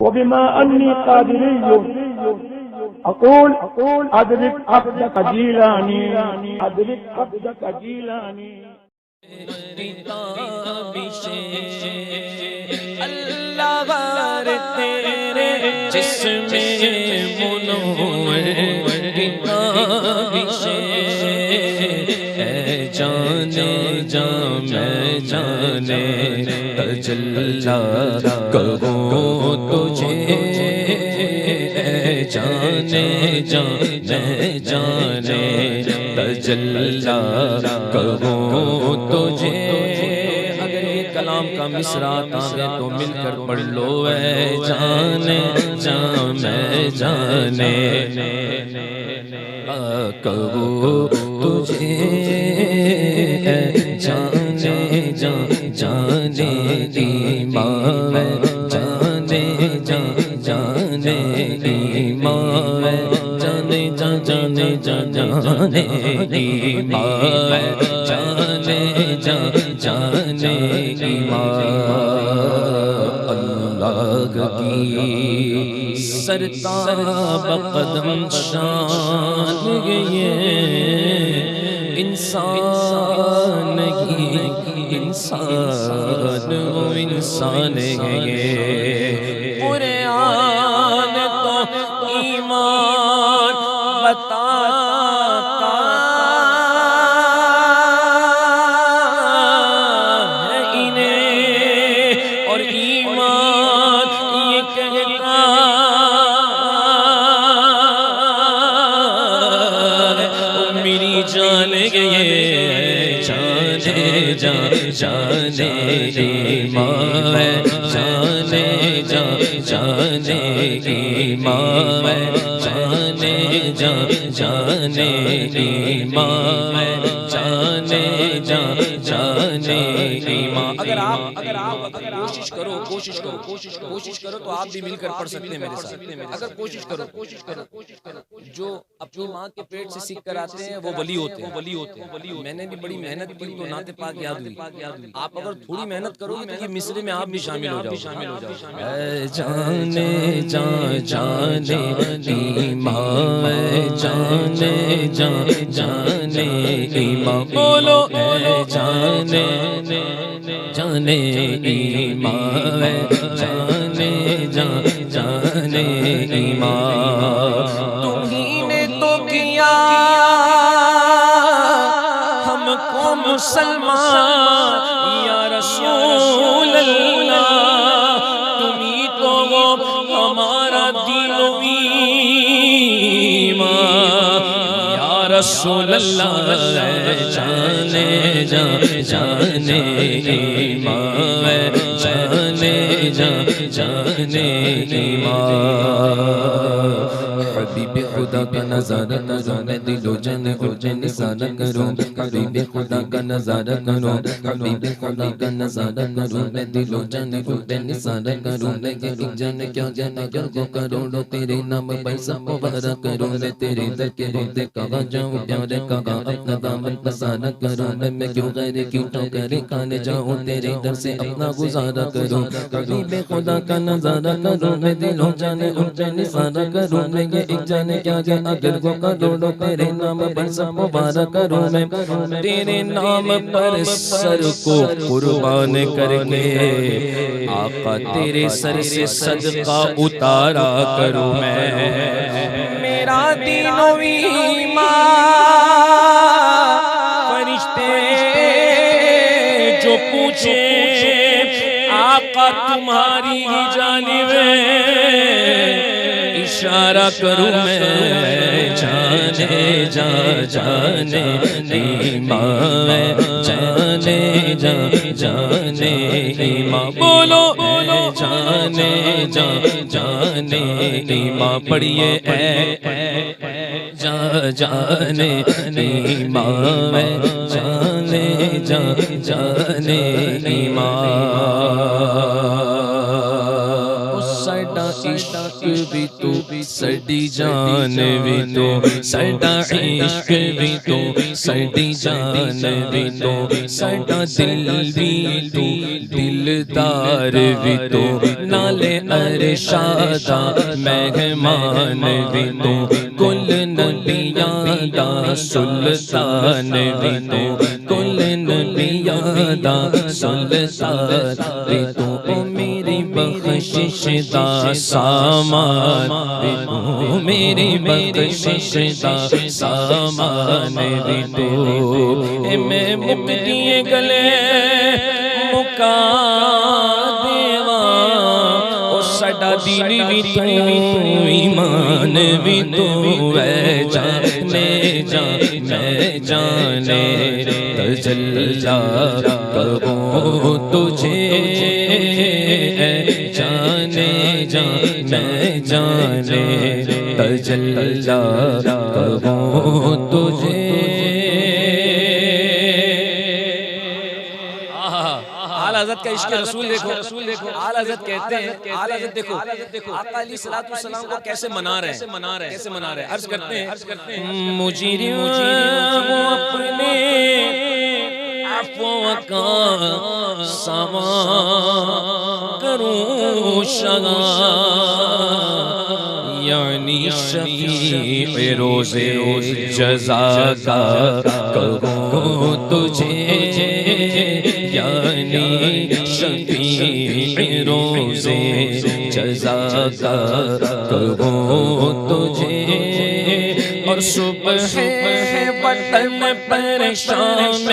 وبما أني قادري أقول أدرك عبدك جيلاني أدرك عبدك جيلاني اللہ غار تیرے جسم منور کتابش اے جانے جا میں جانے تجلا کروں تجھے اے جانے جا میں جانے تجلا کروں تجھے کلام کا مصرع آتا ہے تو مل کر پڑھ لو اے جانے جا میں جانے کہوں تجھے اے جانے جا جانے ایمان جانے جا جانے ایمان جانے جا جانے جا جانے ایمان جانے جا جانے اللہ کی سرتاب قدم شان یہ انسان کی انسان وہ انسان ہے قرآن تو ایمان بتاتا ہے انہیں اور ایمان یہ کہتا ہے میری جان گئے جانے جا جانے ایمان جانے جا جانے ایمان جانے جا جانے ایمان جانے جا جانے ایمان اگر آپ کوشش کرو تو آپ بھی مل کر پڑھ سکتے ہیں میرے ساتھ اگر کوشش کرو جو اپنی ماں کے پیٹ سے سیکھ کر آتے ہیں وہ ولی ہوتے ہیں میں نے بھی بڑی محنت کی تو نعت پاک یاد ہوئی آپ اگر تھوڑی محنت کرو گے تو یہ مصرے میں آپ بھی شامل ہو جاؤ اے جانے جا جانے ایمان جانے جا جانے ایمان بولو اے جانے جانے ایمان جانے جا جانے ایمان تمہیں نے تو کیا ہم کو مسلمان یا رسول اللہ تمہیں تو وہ ہمارا دین و ایمان یا رسول اللہ جانے جا جانے ایمان جانے جا جانے ایمان حبیب خدا کا نظارہ کرو میں دل و جان کو نثارہ کروں حبیب خدا کا نظارہ کرو حبیب خدا کا نظارہ کرو میں دل و جان کو نثارہ کروں میں ایک جان کیا جانا کو کروڑوں تیرے نام پر سب مبارک کروں میں تیرے در کے ہوتے کہاں جاؤں پیارے کہاں اپنا دامن پسارا کروں میں کیوں غیر کیوں ٹھوکریں کھانے جاؤں تیرے در سے اپنا گزارا کروں حبیب خدا کا نظارہ کروں میں دل و جان کو نثارہ کروں میں ایک جانے کیا گیا اگر کو کروڑوں تیرے نام پر سب مبارک کروں میں تیرے نام پر سر کو قربان کر کے آقا تیرے سر سے صدقہ اتارا کروں میں میرا دین و ایمان فرشتے جو پوچھے آقا تمہاری ہی جانب اشارہ کروں میں جانے جا جانے ایمان جانے جا جانے ایمان بولو جانے جا جانے ایمان پڑھیے اے جا جانے ایمان جانے جا جانے ایمان عشق بھی تو سڑی جان بھی تو سڑا عشق بھی تو سڑی جان بھی تو سڑا دل بھی تو دلدار بھی تو نالے ارشادہ مہمان بھی تو کل نبیاں دا سلطان بھی تو کل نبیاں دا سلطان بھی تو میری بخشش دا سامان بھی تو میری بخشش دا سامان بھی تو میں مکدی گلے مکا دیواں ساڈا دین بھی تو ایمان بھی تو اے جانے جانے جانے تجلا کروں تجھے اے جانے جانے جانے تجلا کروں تجھے حضرت کا عشق رسول دیکھو اعلی حضرت کہتے ہیں اعلی حضرت دیکھو آقا علیہ الصلوۃ والسلام کو کیسے منا رہے ہیں عرض کرتے ہیں مجرم اپنے عفو کا سامان کروں شگا یعنی شفیع روز جزا کا کروں تجھے یعنی شفیع روز جزا کا کروں تجھے اور صبح وطن پر شام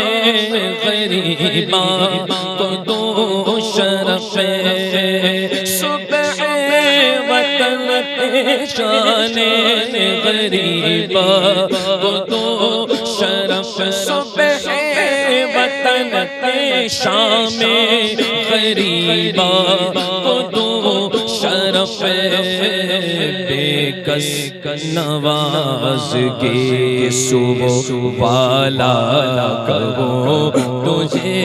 غریباں کو دو شرف صبح وطن پہ شان غریباں کو دو شرف صبح وطن پہ شام غریباں کو دو شرف بے کس نواز کے صبح والا کہو تجھے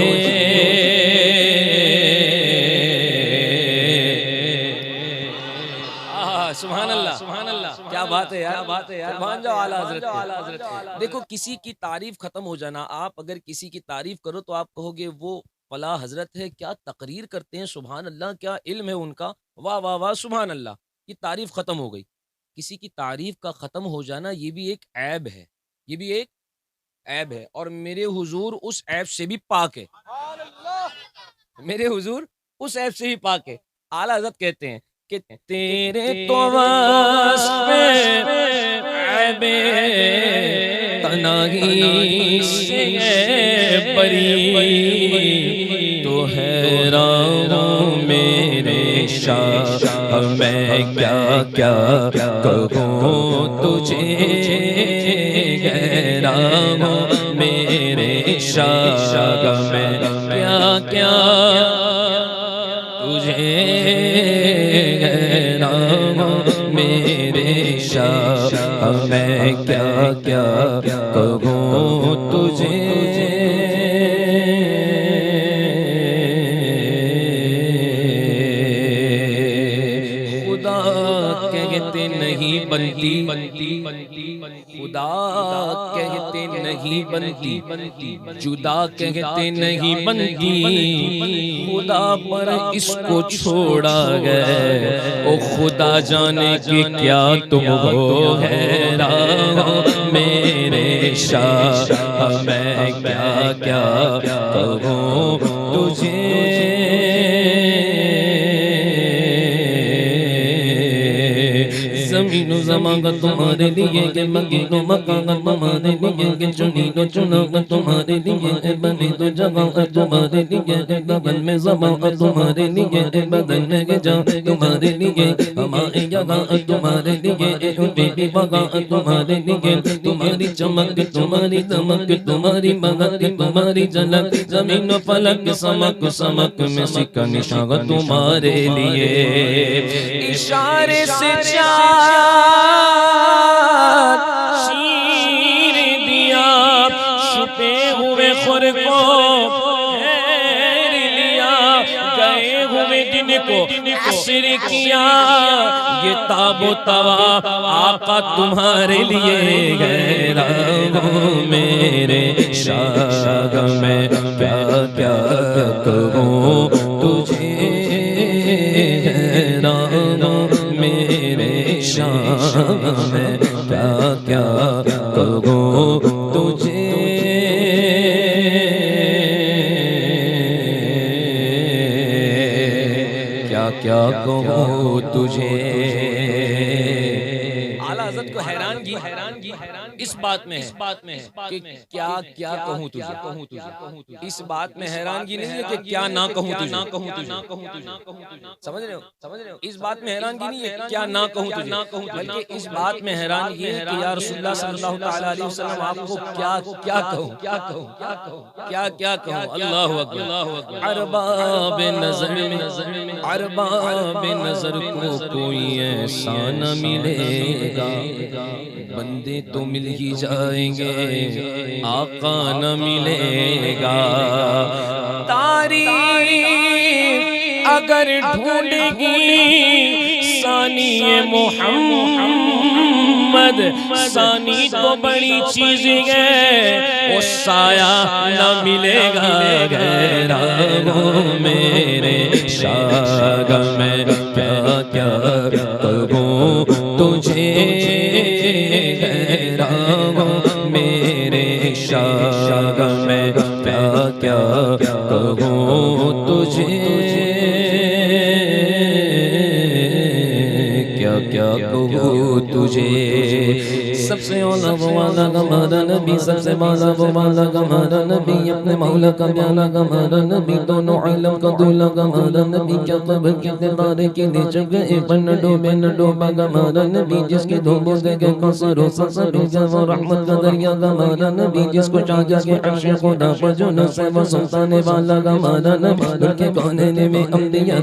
سبحان اللہ کیا بات ہے یار قربان جاؤ اعلیٰ حضرت دیکھو کسی کی تعریف ختم ہو جانا آپ اگر کسی کی تعریف کرو تو آپ کہو گے وہ فلاں حضرت ہے کیا تقریر کرتے ہیں سبحان اللہ کیا علم ہے ان کا واہ واہ واہ سبحان اللہ یہ تعریف ختم ہو گئی کسی کی تعریف کا ختم ہو جانا یہ بھی ایک عیب ہے یہ بھی ایک عیب ہے اور میرے حضور اس عیب سے بھی پاک ہے میرے حضور اس عیب سے بھی پاک ہے اعلیٰ حضرت کہتے ہیں کہ تیرے تو واسف عیب تناہی سے بری تو حیران ہوں میرے شاہ میں کیا کیا کہوں تجھے حیران ہوں میرے شاہ میں کیا کیا تجھے میرے شاہ میں کیا کیا کہوں تجھے خدا کہتے نہیں بنتی خدا کہتے نہیں بنتی جدا کہتے نہیں بنتی خدا پر اس کو چھوڑا گئے او خدا جانے کہ کیا تم ہو حیران میرے شاہ میں کیا کیا کہوں تجھے زمین و زمان کا تمہارے لیے کہ مکین و مکان کا تمہارے لیے کہ چنی و چنا کا تمہارے لیے بنی تو جگہ تمہارے لیے بغل میں زبان تمہارے لیے بدن میں جا تمہارے لیے ہماری جگہ تمہارے لیے بیبی بگا تمہارے لیے تمہاری چمک تمہاری دمک تمہاری مدد تمہاری جھلک زمین و فلک سمک سمک میں سکہ نشاں تمہارے لیے اشارے سے شیر دیا چھپے ہوئے خور کو پھیر لیا گئے ہوئے دن کو عصر کیا یہ تاب و توا آقا تمہارے لیے گئے راہوں میرے شاہ میں کیا کیا کہوں میں کیا کیا کہوں تجھے کیا کہوں تجھے اعلیٰ حضرت کو حیرانگی اس بات میں ہے کہ کیا کیا کہوں تجھے اس بات میں حیرانگی نہیں ہے کہ کیا نہ کہوں تجھے سمجھ رہے ہو اس بات میں حیرانگی نہیں ہے کہ کیا نہ کہوں تجھے بلکہ اس بات میں حیرانگی ہے کہ یا رسول اللہ صلی اللہ تعالی علیہ وسلم آپ کو کیا کہوں اللہ اکبر ارباب نظر کو کوئی ایسا نہ ملے گا بندے تو مل ہی جائیں گے آقا نہ ملے گا تاریخ اگر ڈھونڈے گی ثانی محمد ثانی تو بڑی چیز ہے وہ سایہ نہ ملے گا غیرانوں میرے شاگ میں کیا کیا کہوں تجھے غیرانوں میرے شاگ میں کیا کیا کہوں تجھے کیا کہوں تجھے سب سے اولا وہ والا ہمارا نبی سب سے بالا وہ والا ہمارا نبی اپنے مولا کا پیارا ہمارا نبی دونوں عالم کا دولا ہمارا نبی کیا قبر کے ستارے کے لے جگہ پر نہ ڈوبا ہمارا نبی جس کی دھوبوں دے گئے کوثر و سلسل جب رحمت کا دریا ہمارا نبی جس کو چاہ جا کے عرش خدا پر جو نصر و سلطان والا ہمارا نبی ملک کونین میں انبیاء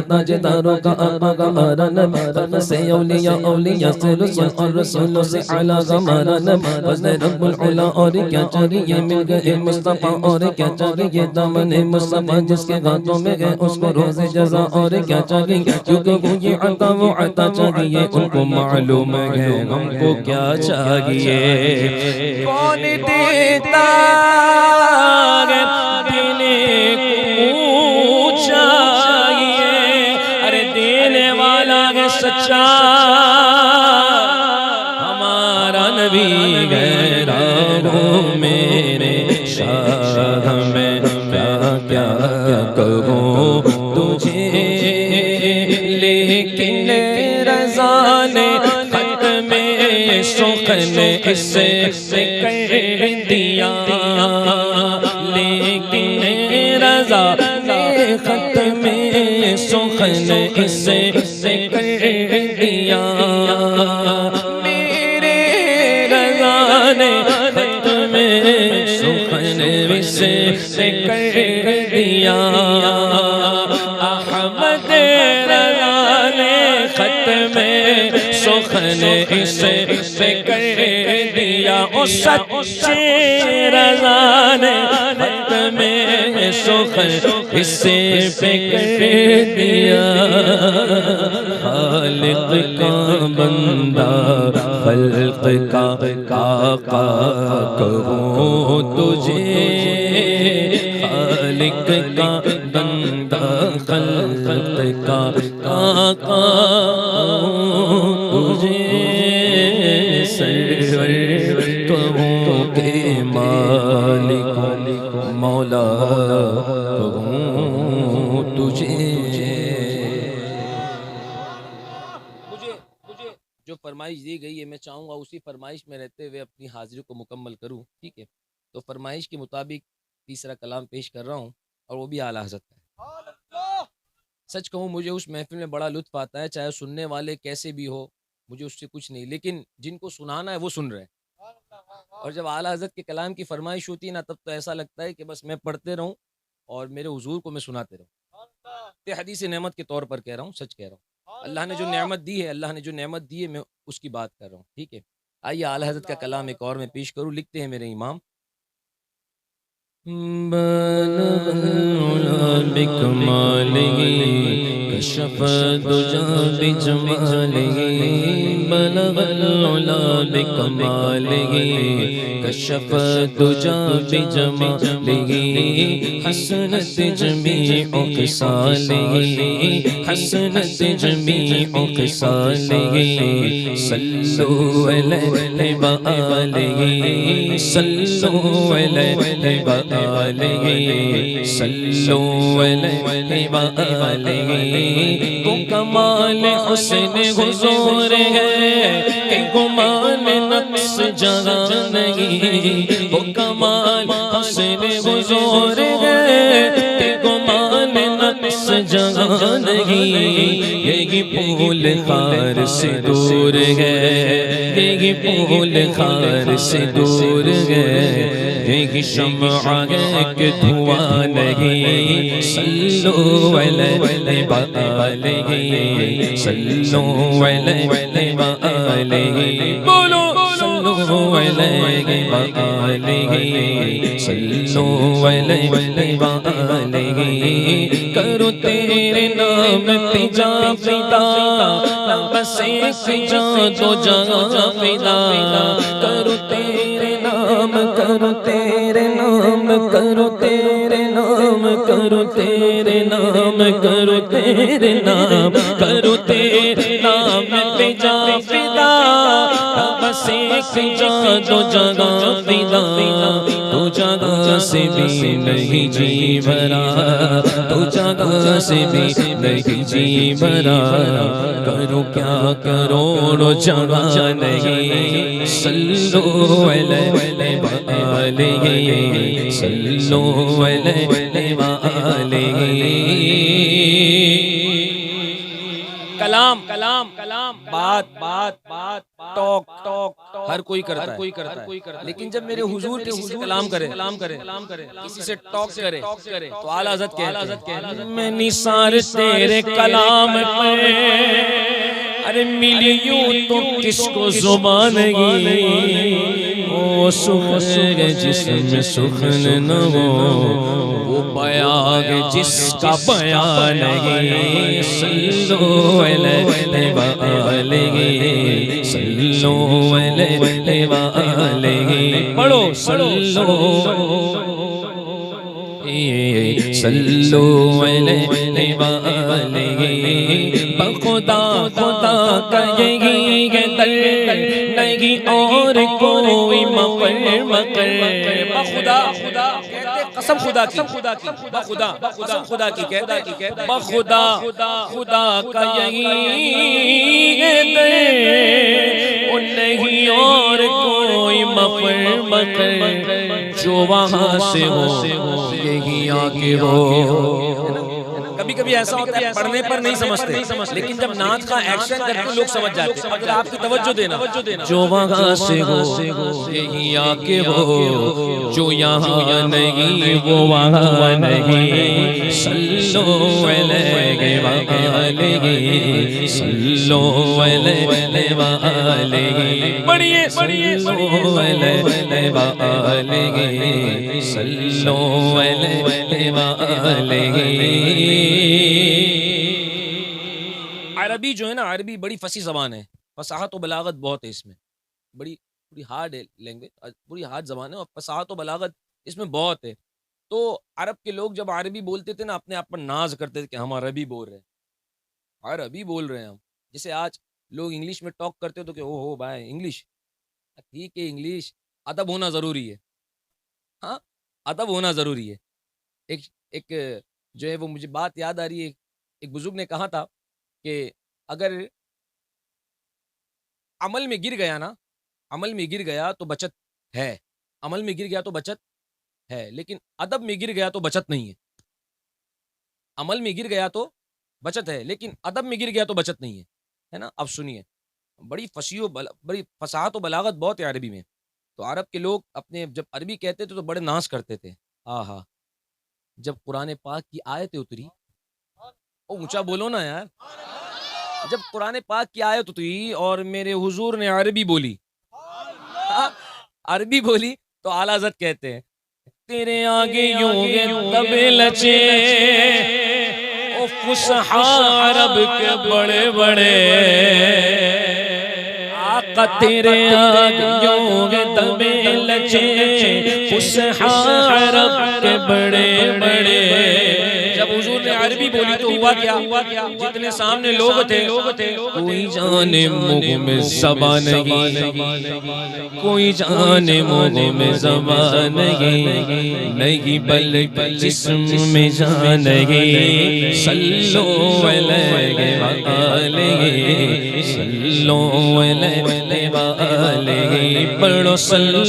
تاجداروں کا آقا ہمارا نبی فرق سے اولیاء سے رسول اور رسولوں سے اعلیٰ ہمارا نبی فضل رب العلا اور کیا چاہیے مل گئے مصطفیٰ اور کیا چاہیے دامن مصطفیٰ جس کے ہاتھوں میں گئے اس کو روز جزا اور کیا چاہیے کیونکہ وہ یہ عطا وہ عطا چاہیے ان کو معلوم ہے ہم کو کیا چاہیے کون دیتا دینے کو چاہیے ارے دینے والا ہے سچا غیرانوں میرے شاہ میں کیا کیا کہوں تجھے لیکن رضا نے خط میں سخن اس سے کر دیا لیکن رضا نے خط میں سخن اس سے کر دیا خط میں سخن سے کر دیا احمد رضا نے خط میں سخن سے کر دیا او سچے رضا نے خط میں سخن سے کر دیا خالق کا بندہ خلق کا آقا کہوں تجھے خالق کا بندہ خلق کا آقا تجھے سرور کہوں کہ مالک مولا کہوں تجھے جو فرمائش دی گئی ہے میں چاہوں گا اسی فرمائش میں رہتے ہوئے اپنی حاضری کو مکمل کروں ٹھیک ہے تو فرمائش کے مطابق تیسرا کلام پیش کر رہا ہوں اور وہ بھی اعلیٰ حضرت کا سچ کہوں مجھے اس محفل میں بڑا لطف آتا ہے چاہے سننے والے کیسے بھی ہو مجھے اس سے کچھ نہیں لیکن جن کو سنانا ہے وہ سن رہے ہیں اور جب اعلیٰ حضرت کے کلام کی فرمائش ہوتی ہے نا تب تو ایسا لگتا ہے کہ بس میں پڑھتے رہوں اور میرے حضور کو میں سناتے رہوں حدیث نعمت کے طور پر کہہ رہا ہوں سچ کہہ رہا ہوں اللہ نے جو نعمت دی ہے میں اس کی بات کر رہا ہوں ٹھیک ہے آئیے اعلیٰ حضرت کا کلام ایک اور میں پیش کروں لکھتے ہیں میرے امام بکمالہ کشف الدجى بجماله بلغ العلا بکماله کشف الدجى بجماله حسنت جميع خصاله حسنت جميع خصاله صلوا علیہ وآلہ صلوا علیہ وآلہ صلوا علیہ وآلہ تو کمال حسن حضور ہے کہ گمان نقص جہاں نہیں تو کمال حسن حضور ہے کہ گمان نقص جہاں نہیں یہی پھول خار سے دور ہے یہی پھول خار سے دور ہے یہی شمع ہے کہ دھواں نہیں صلوا علیہ وآلہ صلوا علیہ وآلہ بولو صلوا علیہ وآلہ صلوا علیہ وآلہ کرو تیرے نام پہ جا فدا بس ایک جا تو جہاں فدا کرو تیرے نام کرو تیرے نام کرو تیرے نام کرو تیرے نام کرو تیرے نام کرو تیرے نام پہ جا فدا بس ایک جا تو جہاں فدا تو جگہ سے بھی نہیں جی بھرا تو جگہ سے بھی نہیں جی بھرا کرو کیا کروڑوں جگہ نہیں صلوا علیہ وآلہ صلوا علیہ وآلہ کلام کلام کلام بات بات بات ٹاک ٹاک ہر کوئی کرتا ہے لیکن جب میرے حضور کسی سے کلام کرے کسی سے ٹاک کرے تو اعلیٰ حضرت کہتے ہیں میں نثار تیرے کلام پر ارے ملی یوں تو کس کو زبان نہیں وہ سخن جس میں سخن نہ ہو وہ بیان جس کا بیان نہیں صلوا علیہ وآلہ صلوا علیہ وآلہ پڑھو صلوا علیہ وآلہ بخدا خدا کا یہی ہے در نہیں اور کوئی مفر مکر بخدا خدا قسم خدا کی بخدا قسم خدا کی کہتا بخدا خدا کا یہی ہے در نہیں اور کوئی مفر مکر جو وہاں سے ہو یہی آگے ہو کبھی کبھی ایسا ہوتا ہے پڑھنے پر نہیں سمجھتے لیکن جب نعت کا ایکشن کرتے لوگ سمجھ جاتے ہیں اگر آپ کی توجہ دینا جو وہاں سے ہو یہی آگے ہو جو یہاں نہیں وہ وہاں نہیں صلوا علیہ وآلہ صلوا علیہ وآلہ پڑھیے صلوا علیہ وآلہ صلوا علیہ وآلہ عربی جو ہے نا عربی بڑی فصیح زبان ہے فصاحت و بلاغت بہت ہے اس میں بڑی ہارڈ ہے لینگویج بڑی ہارڈ زبان ہے اور فصاحت و بلاغت اس میں بہت ہے تو عرب کے لوگ جب عربی بولتے تھے نا اپنے آپ پر ناز کرتے تھے کہ ہم عربی بول رہے ہیں عربی بول رہے ہیں ہم جیسے آج لوگ انگلش میں ٹاک کرتے تو کہ او ہو بھائی انگلش ٹھیک ہے انگلش ادب ہونا ضروری ہے ہاں ادب ہونا ضروری ہے ایک جو ہے وہ مجھے بات یاد آ رہی ہے ایک بزرگ نے کہا تھا کہ اگر عمل میں گر گیا نا عمل میں گر گیا تو بچت ہے عمل میں گر گیا تو بچت ہے لیکن ادب میں گر گیا تو بچت نہیں ہے عمل میں گر گیا تو بچت ہے لیکن ادب میں گر گیا تو بچت نہیں ہے نا اب سنیے بڑی فصاحت و بلاغت بہت ہے عربی میں تو عرب کے لوگ اپنے جب عربی کہتے تھے تو بڑے ناز کرتے تھے آہا جب قرآن پاک کی آیتیں اتری اونچا بولو نا یار جب قرآن پاک کی آیت اتری اور میرے حضور نے عربی بولی تو اعلیٰ حضرت کہتے ہیں تیرے آگے یوں گے دبے لچے فصحا عرب کے بڑے بڑے آقا تیرے آگیوں کے دمے لچے فصحا عرب کے بڑے بڑے. جب حضور نے عربی بولی تو ہوا کیا؟ جتنے سامنے لوگ تھے کوئی جانے منہ میں زبان نہیں، کوئی جانے منہ میں زبان نہیں بلکہ جسم میں جان نہیں. صلو علیہ وآلہ صلو علیہ وآلہ پڑھو صلو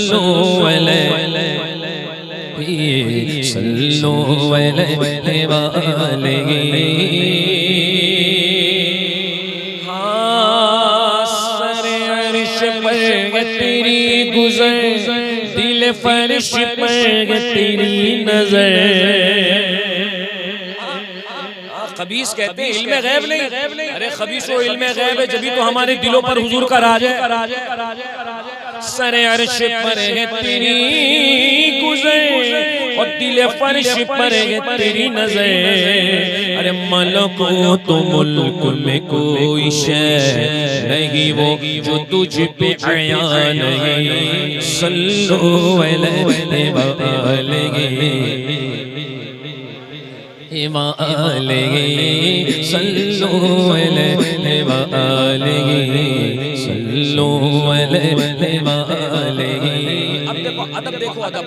علیہ صلو علیہ وآلہ. ہاں سر عرش پر تیری گزر، دل فرش پر تیری نظر. خبیث کہتے ہیں علم غیب نہیں. ارے خبیث و علم غیب ہے جبھی تو ہمارے دلوں پر حضور کا راج ہے. سر عرش پر ہے تیری گزر اور دل فرش پر ہے تیری نظر. ارے ملکوت و ملک میں کوئی شے نہیں وہ جو تجھ پہ عیاں نہیں. صلو علیہ وآلہ صلو علیہ وآلہ صلو علیہ وآلہ. ادب دیکھو ادب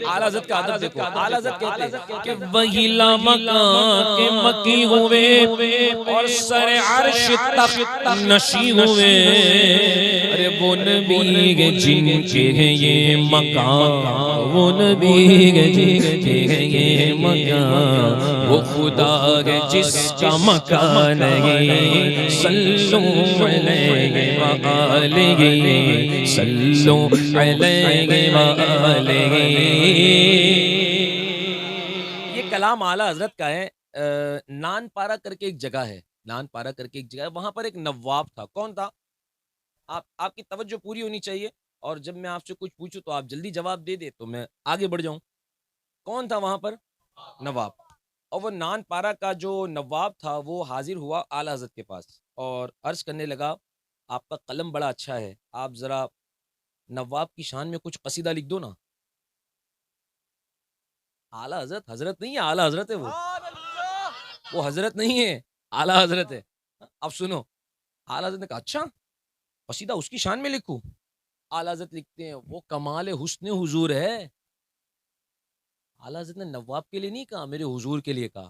اعلیٰ حضرت کا ادب دیکھو. اعلیٰ حضرت کہتے ہیں کہ وہی لامکان کے مکی ہوئے اور سر عرش تخت نشی ہوئے. ارے وہ نبی کے جن کے ہیں یہ مکان، وہ نبی کے جن کے ہیں یہ مکان، وہ خدا کے جس کا مکان نہیں. صلو علیہ وآلہ صلو علیہ وآلہ. یہ کلام اعلیٰ حضرت کا ہے. نان پارا کر کے ایک جگہ ہے، نان پارا کر کے ایک جگہ ہے، وہاں پر ایک نواب تھا. کون تھا؟ آپ کی توجہ پوری ہونی چاہیے، اور جب میں آپ سے کچھ پوچھوں تو آپ جلدی جواب دے دے تو میں آگے بڑھ جاؤں. کون تھا وہاں پر؟ نواب. اور وہ نان پارا کا جو نواب تھا وہ حاضر ہوا اعلیٰ حضرت کے پاس اور عرض کرنے لگا آپ کا قلم بڑا اچھا ہے، آپ ذرا نواب کی شان میں کچھ قصیدہ لکھ دو نا. اعلیٰ حضرت حضرت نہیں ہے، اعلیٰ حضرت ہے وہ حضرت نہیں ہے، اعلیٰ حضرت ہے. اب سنو، اعلیٰ حضرت نے کہا اچھا قصیدہ اس کی شان میں لکھوں. اعلیٰ حضرت لکھتے ہیں وہ کمال حسن حضور ہے. اعلیٰ حضرت نے نواب کے لیے نہیں کہا، میرے حضور کے لیے کہا.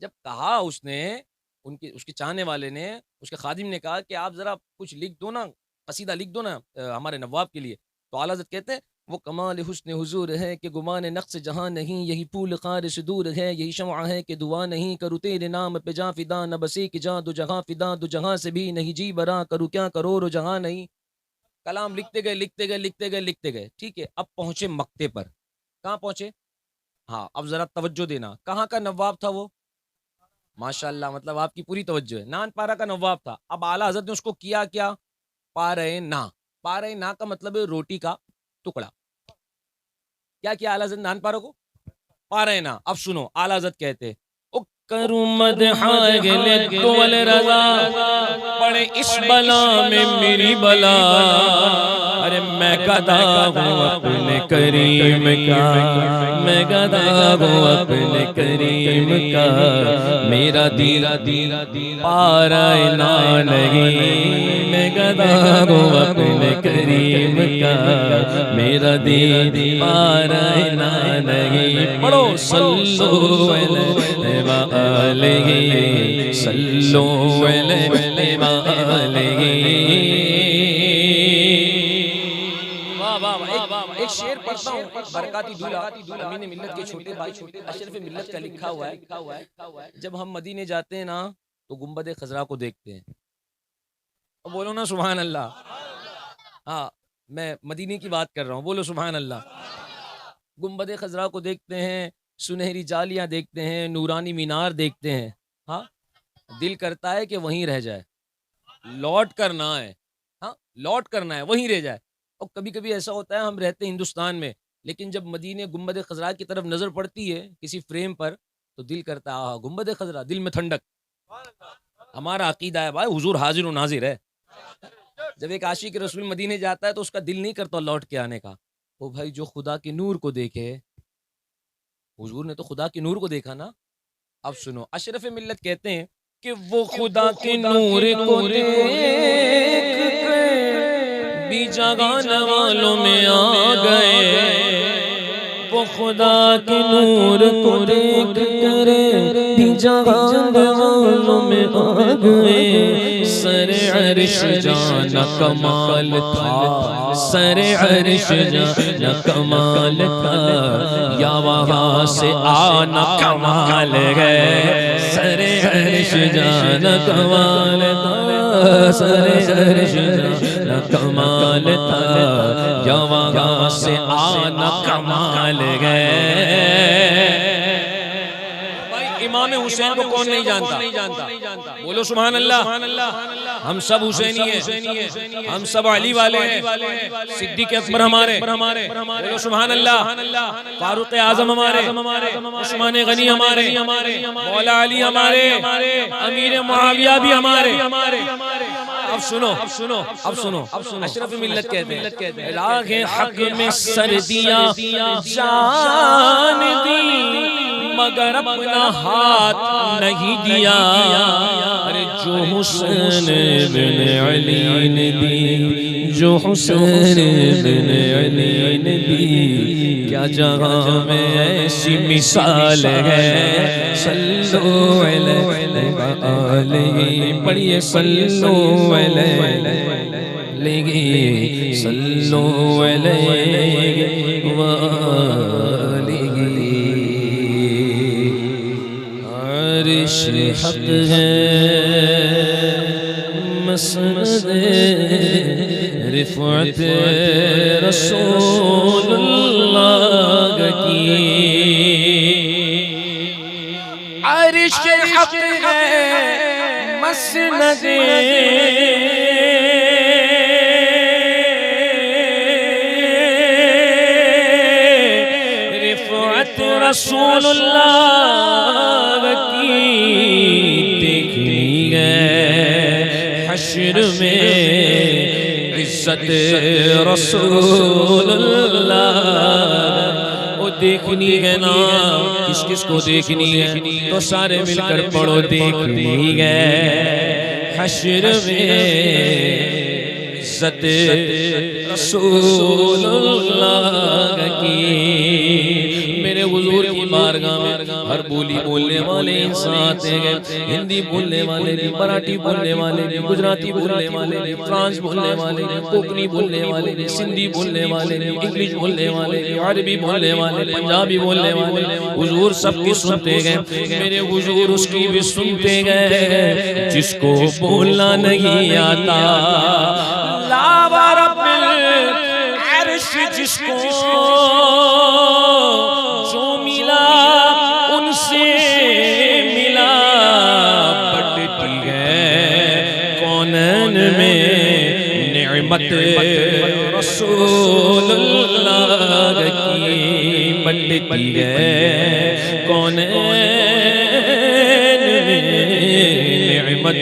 جب کہا اس نے، اس کے چاہنے والے نے، اس کے خادم نے کہا کہ آپ ذرا کچھ لکھ دو نا، قصیدہ لکھ دو نا ہمارے نواب کے لیے. تو اعلیٰ حضرت کہتے ہیں وہ کمال حسن حضور ہے کہ گمان نقص جہاں نہیں، یہی پھول خار سے دور ہے، یہی شمع ہے کہ دعا نہیں. کرو تیرے نام پہ جاں فدا، نہ بسی کہ جاں دو جہاں فدا، دو جہاں سے بھی نہیں جی برا، کرو کیا کرو رو جہاں نہیں. کلام لکھتے گئے لکھتے گئے لکھتے گئے لکھتے گئے. ٹھیک ہے، اب پہنچے مکتے پر. کہاں پہنچے؟ ہاں اب ذرا توجہ دینا. کہاں کا نواب تھا وہ؟ ماشاءاللہ، مطلب آپ کی پوری توجہ ہے. نان پارا کا نواب تھا. اب اعلیٰ حضرت نے اس کو کیا پارے نا. پارے نا کا مطلب ہے روٹی کا ٹکڑا. کیا اعلیٰ حضرت نان پارا کو پارے نا. اب سنو اعلیٰ حضرت کہتے کروں مدحائے گلے دول رضا، پڑے اس بلا میں میری بلا. ارے میں گدا ہوں اپنے کریم کا، میں گدا ہوں اپنے کریم کا. میرا دل پارا نا نہیں، میں گدا ہوں اپنے کریم کا. میرا دل پارا نا نہیں. پڑھو صلو علیہ وآلہ صلو علیہ وآلہ. ایک شعر پڑھتا ہوں، برکاتی دولہ امین ملت کے چھوٹے بھائی اشرف ملت کا لکھا ہوا ہے. جب ہم مدینے جاتے ہیں نا تو گنبد خضرا کو دیکھتے ہیں. بولو نا سبحان اللہ. ہاں میں مدینے کی بات کر رہا ہوں، بولو سبحان اللہ. گنبد خضرا کو دیکھتے ہیں، سنہری جالیاں دیکھتے ہیں، نورانی مینار دیکھتے ہیں. ہاں دل کرتا ہے کہ وہیں رہ جائے، لوٹ کر نہ آئے. ہاں لوٹ کر نہ آئے، وہیں رہ جائے. اور کبھی کبھی ایسا ہوتا ہے ہم رہتے ہیں ہندوستان میں، لیکن جب مدینے گنبد خضرا کی طرف نظر پڑتی ہے کسی فریم پر تو دل کرتا ہے گنبد خضرا، دل میں ٹھنڈک. ہمارا عقیدہ ہے بھائی حضور حاضر و ناظر ہے. جب ایک عاشق رسول مدینے جاتا ہے تو اس کا دل نہیں کرتا لوٹ کے آنے کا. وہ بھائی جو خدا کے نور کو دیکھے، حضور نے تو خدا کے نور کو دیکھا نا. اب سنو، اشرف ملت کہتے ہیں کہ وہ خدا کے نور کو دیکھ کر بھی جگانے والوں میں آ گئے. وہ خدا کے نور کو دیکھ کر بھی جگانے والوں میں آ گئے. سر عرش جانا کمال تھا، سر عرش جانا کمال تھا، یا وہاں سے آنا کمال ہے. سر عرش جانا کمال تھا، سر عرش جانا کمال تھا، یا وہاں سے آنا کمال ہے. امام حسین کو کون نہیں جانتا؟ بولو سبحان اللہ. ہم سب حسینی ہیں، ہم سب علی والے ہیں. صدیق اکبر ہمارے، بولو سبحان اللہ. فاروق اعظم ہمارے، عثمان غنی ہمارے، مولا علی ہمارے، امیر معاویہ بھی ہمارے. اب سنو اشرف ملت کہتے ہیں راہ حق میں سردیاں جان دی مگر اپنا ہاتھ نہیں دیا. ارے جو حسین بن علی نے دی، جو حسین بن علی نے دی، کیا جہاں میں ایسی مثال ہے. صلو علیہ وآلہ، پڑھیے صلو علیہ، صلو علیہ وآلہ. عرش حق ہے مسند رفعت رسول اللہ کی. عرش حق ہے مسند رفعت رسول اللہ کی. دیکھنی ہے حشر میں عزت رسول اللہ. وہ دیکھنی ہے نا، کس کس کو دیکھنی ہے تو سارے مل کر پڑھو. دیکھنی ہے حشر میں عزت رسول اللہ کی. میرے حضور کی بارگاہ میں ہر بولی بولنے والے انسان آتے ہیں. ہندی بولنے والے نہیں، مراٹھی بولنے والے نہیں، گجراتی بولنے والے نہیں، فرانس بولنے والے نہیں، کوکنی بولنے والے نہیں، سندھی بولنے والے نہیں، انگلش بولنے والے نہیں، عربی بولنے والے نہیں، پنجابی بولنے والے نہیں. حضور سب کی سنتے گئے. میرے حضور اس کی بھی سنتے گئے جس کو بولنا نہیں آتا. لا رب العرش جس کو جو ملا ان سے ملا. بڑھتی ہے کونین میں نعمت رسول اللہ کی. بڑھتی ہے کونین میں نعمت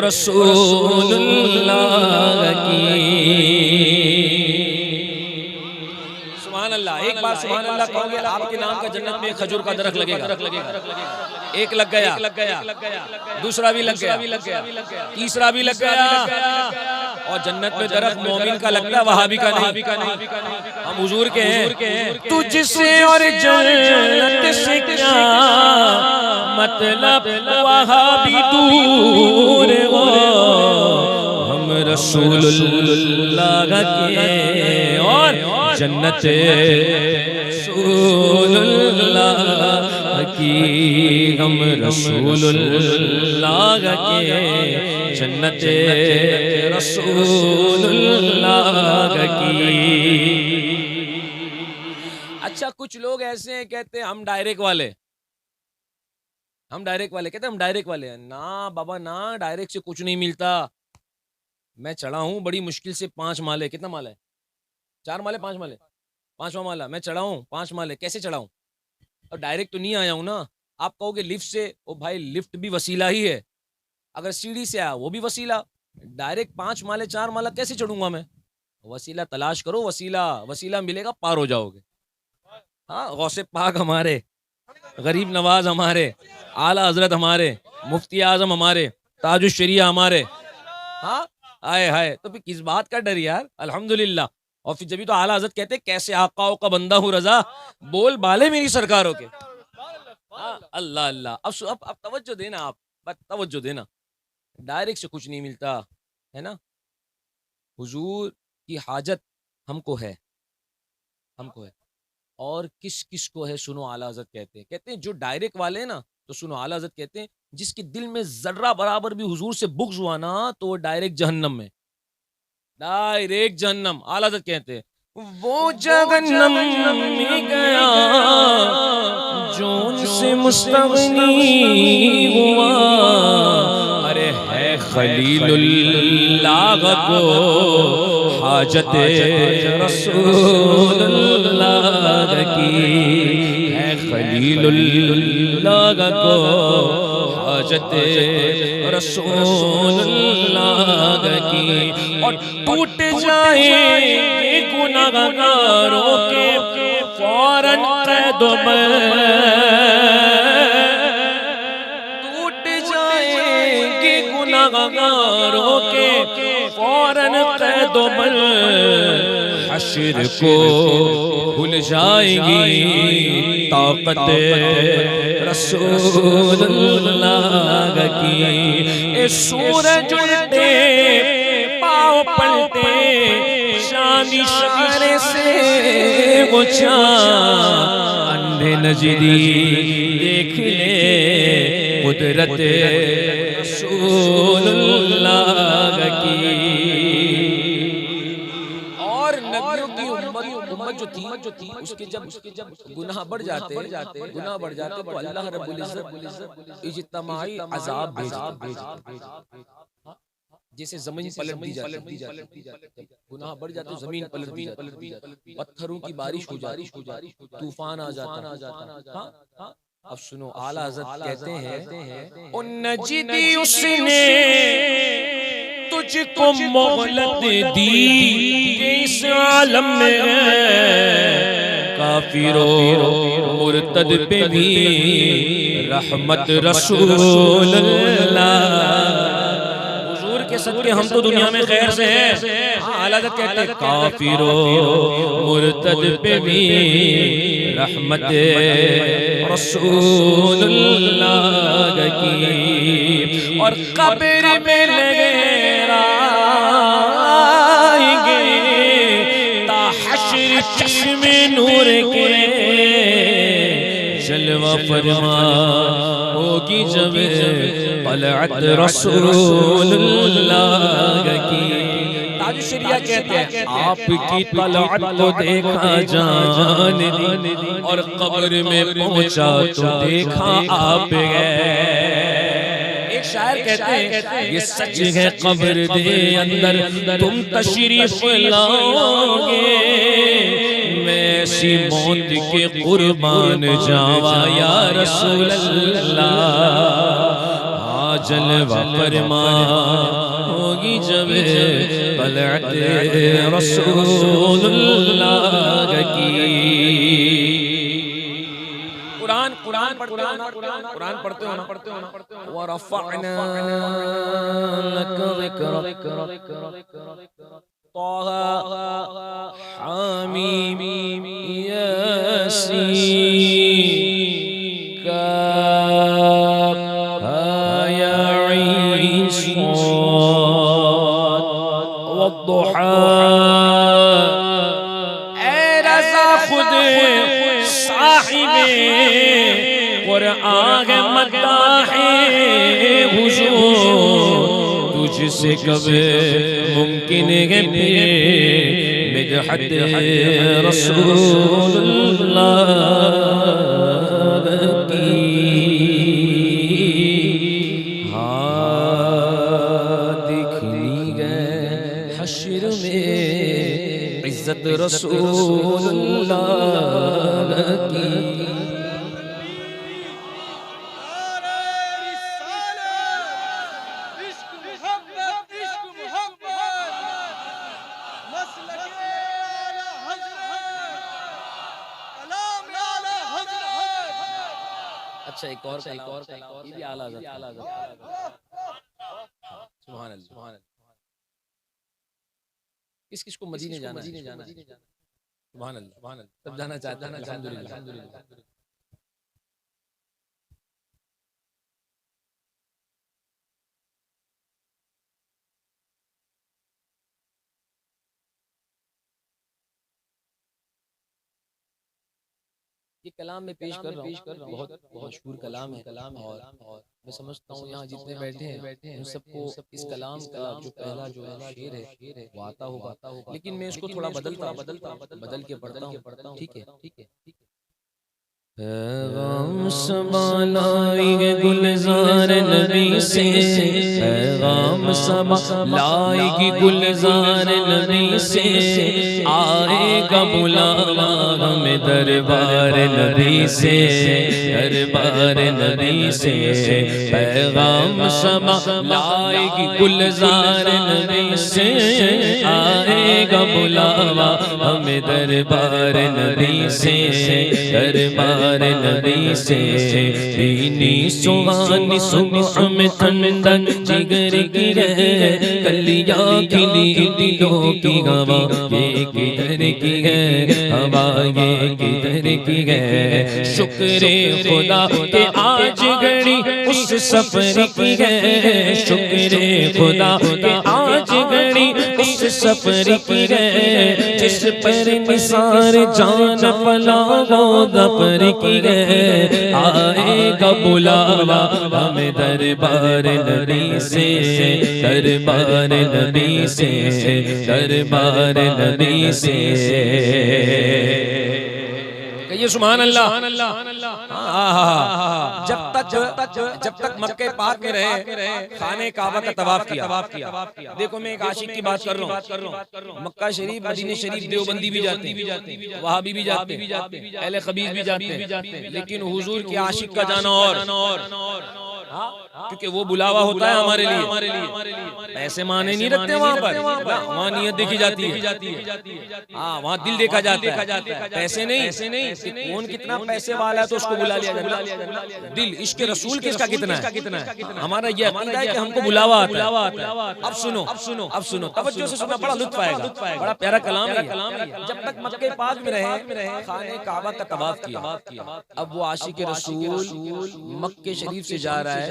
رسول اللہ کی. سبحان اللہ. ایک بار سبحان اللہ کہو گے آپ کے نام کا جنت میں کھجور کا درخت لگے گا. ایک لگ گیا، دوسرا بھی لگ گیا، تیسرا بھی لگ گیا. اور جنت میں درخت مومن کا لگتا ہے، وہابی کا نہیں. ہم حضور کے ہیں. تجھ سے اور جنت سے کیا مطلب وہابی دور ہو، ہم رسول اللہ کے اور جنت رسول اللہ کی. ہم رسول اللہ کے جنت رسول اللہ کی. اچھا کچھ لوگ ایسے ہیں کہتے ہیں ہم ڈائریکٹ والے، کہتے ہیں ہم ڈائریکٹ والے ہیں. نا بابا نا، ڈائریکٹ سے کچھ نہیں ملتا. میں چڑھا ہوں بڑی مشکل سے 5 مالے. کتنا مالہ ہے؟ 4 مالے 5 مالے، 5واں مالا میں چڑھا ہوں. 5 مالے کیسے چڑھا ہوں؟ اور ڈائریکٹ تو نہیں آیا ہوں نا. آپ کہو گے لفٹ سے، او بھائی لفٹ بھی وسیلہ ہی ہے. اگر سیڑھی سے آیا وہ بھی وسیلہ. ڈائریکٹ 5 مالے 4 مالہ کیسے چڑھوں گا میں؟ وسیلہ تلاش کرو، وسیلہ ملے گا، پار ہو جاؤ گے. ہاں، غوث پاک ہمارے، غریب نواز ہمارے، اعلیٰ حضرت ہمارے، مفتی اعظم ہمارے، تاج الشریعہ ہمارے. ہاں آئے ہائے، تو پھر کس بات کا ڈر یار؟ الحمدللہ. اور پھر جبھی تو اعلیٰ حضرت کہتے کیسے آقاؤں کا بندہ ہوں رضا، بول بالے میری سرکاروں کے. اللہ اللہ. اب توجہ دینا، آپ بس توجہ دینا. ڈائریکٹ سے کچھ نہیں ملتا ہے نا. حضور کی حاجت ہم کو ہے، اور کس کس کو ہے سنو. اعلیٰ حضرت کہتے ہیں جو ڈائریکٹ والے ہیں نا، تو سنو اعلیٰ حضرت کہتے ہیں جس کے دل میں ذرہ برابر بھی حضور سے بغض ہوا نا تو وہ ڈائریکٹ جہنم میں، ڈائریکٹ جہنم. اعلیٰ حضرت کہتے ہیں وہ جہنم میں گیا جو ان سے مستغنی ہوا. ارے ہے خلیل اللہ کو حاجت رسول اللہ کی، ہے خلیل اللہ کو حاجت رسول اللہ کی. اور ٹوٹ جائیں گے گناہگاروں کے فوراً قید و بند، ٹوٹ جائیں گے گناہگاروں کے فوراً قید و بند. حشر کو بھول جائیں گی طاقت رسول اللہ کی. اے سورج الٹے پاؤ پلٹے شان اشارے سے وہ چاند، اندھے نجدی دیکھ لے قدرت رسول اللہ کی. اور نبیوں کی امت جو تھی اس کے جب گناہ بڑھ جاتے تو اللہ رب العزت اجتماعی عذاب بھیجتے. جیسے زمین پلٹ دی جاتی، گناہ بڑھ جاتے زمین پلٹ دی جاتی، پتھروں کی بارش ہو جاتی، طوفان آ جاتا. اب سنو اعلیٰ حضرت کہتے ہیں او نجدی اس نے تجھ کو مہلت دی کہ اس عالم میں کافر و مرتد پہ بھی رحمت رسول اللہ. کے صدقے ہم تو دنیا میں خیر سے ہیں. اعلیٰ حضرت کہتے ہیں کافر و مرتد پہ بھی رحمت رسول اللہ کی. اور قبر میں لگے رائیں گے تا حشر چشم نور کے جلوہ فرما ہوگی جب طلعت رسول اللہ کی. تاج الشریعہ کہتے ہیں آپ کی طلعت کو دیکھا جان دی، اور قبر میں پہنچا تو دیکھا آپ گئے. ایک شاعر کہتے ہیں یہ سچ ہے قبر دے اندر تم تشریف لاؤ گے، میں ایسی موت کے قربان جاواں یا رسول اللہ. جلوہ فرما ہوگی جب طلعت رسول اللہ کی. قرآن پڑھتے ہو نا. وَرَفَعْنَا لَكَ ذِكْرَكَ طه حمیم یاسین کاف ها یا عین صاد والضحى. اے رضا خود صاحب قرآن مداح حضور، تجھ سے کب ممکن ہے مدحت رسول اللہ کی. دیکھنی گئے حشر میں عزت رسول اللہ کی. اچھا ایک اور یہ بھی اعلیٰ حضرت، سبحان اللہ سبحان اللہ. کس کس کو مدینے جانا ہے؟ سبحان اللہ سبحان اللہ. سب جانا چاہتے ہیں الحمدللہ. یہ کلام میں پیش کر رہا ہوں، بہت مشہور کلام ہے، اور میں سمجھتا ہوں یہاں جتنے بیٹھے ہیں ان سب کو اس کلام کا جو پہلا جو شعر ہے وہ آتا ہوگا، لیکن میں اس کو تھوڑا بدل کے پڑھتا ہوں. ٹھیک ہے. پیغام صبا لائی گے گلزار نبی سے، پیغام صبا لائی گی گلزار نبی سے، آئے گا بلاوا ہمیں دربار نبی سے، دربار نبی سے. پیغام صبا لائی گی گلزار نبی سے، آئے گا بلاوا ہمیں دربار نبی سے، دربار نبی سے. بینی سوانی صبح میں ٹھنڈک جگر کی ہے، کلیاں کھلی دلوں کی ہوا یہ کدھر کی ہے، ہوا یہ کدھر کی ہے. شکر خدا کہ آج گھڑی اس سفر کی ہے، شکر خدا کہ آج گھڑی اس سفر کی ہے، جس پر نثار جان پلا وہ دپر کی ہے. آئے گا بلاوا ہمیں دربار نبی سے، دربار نبی سے، دربار نبی سے. کہیے سبحان اللہ. جب تک مکہ پاک میں رہے خانہ کعبہ کا طواف کیا. دیکھو میں ایک عاشق کی بات کر رہا ہوں، مکہ شریف مدینہ شریف دیوبندی بھی جاتے ہیں، وہابی بھی جاتے ہیں، اہل خبیث بھی جاتے ہیں، لیکن حضور کے عاشق کا جانا اور کیونکہ وہ بلاوا ہوتا ہے ہمارے لیے. ایسے معنی نہیں رکھتے وہاں پر، وہاں نیت دیکھی جاتی ہے، ہاں وہاں دل دیکھا جاتا ہے، پیسے نہیں. کون کتنا پیسے والا ہے تو اس کو بلا لیا جاتا ہے، دل عشق رسول کس کا کتنا ہے. ہمارا یہ عقیدہ ہے کہ ہم کو بلاوا آتا ہے. اب سنو توجہ سے سننا، بڑا لطف آئے گا، بڑا پیارا کلام ہے. جب تک مکہ پاک میں رہے خانہ کعبہ کا طواف کیا. اب وہ عاشق رسول مکہ شریف سے جا رہا ہے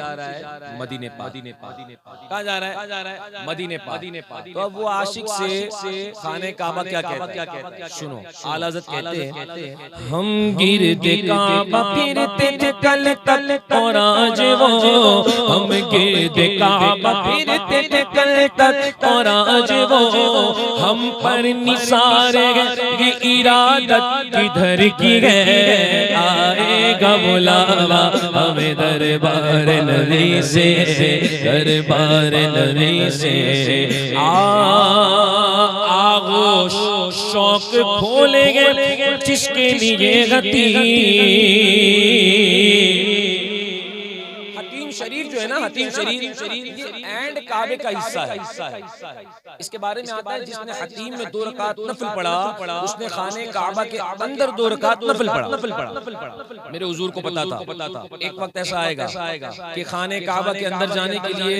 مدینے پاک. کہاں جا رہا ہے؟ مدینے پاک. تو اب وہ عاشق سے خانہ کعبہ کیا کہتا ہے؟ سنو اعلیٰ حضرت کہتے ہیں، ہم گرد کعبہ پھرتے تھے کل تک اور آج وہ، ہم گرد کعبہ پھرتے تھے کل تک اور آج وہ، ہم پر نثار یہ ارادت کدھر کی ہے. آئے گا بلاوا ہمیں دربار نبی سے، دربار نبی سے. آغوش شوق کھولیں گے جس کے لیے حتیم شریف جو ہے نا، حتیم شریف یہ اینڈ کعبے کا حصہ ہے. اس کے بارے میں آتا ہے جس نے حتیم میں 2 رکعت نفل پڑھا اس نے خانہ کعبہ کے اندر 2 رکعت نفل پڑھا. میرے حضور کو پتا تھا ایک وقت ایسا آئے گا کہ خانہ کعبہ کے اندر جانے کے لیے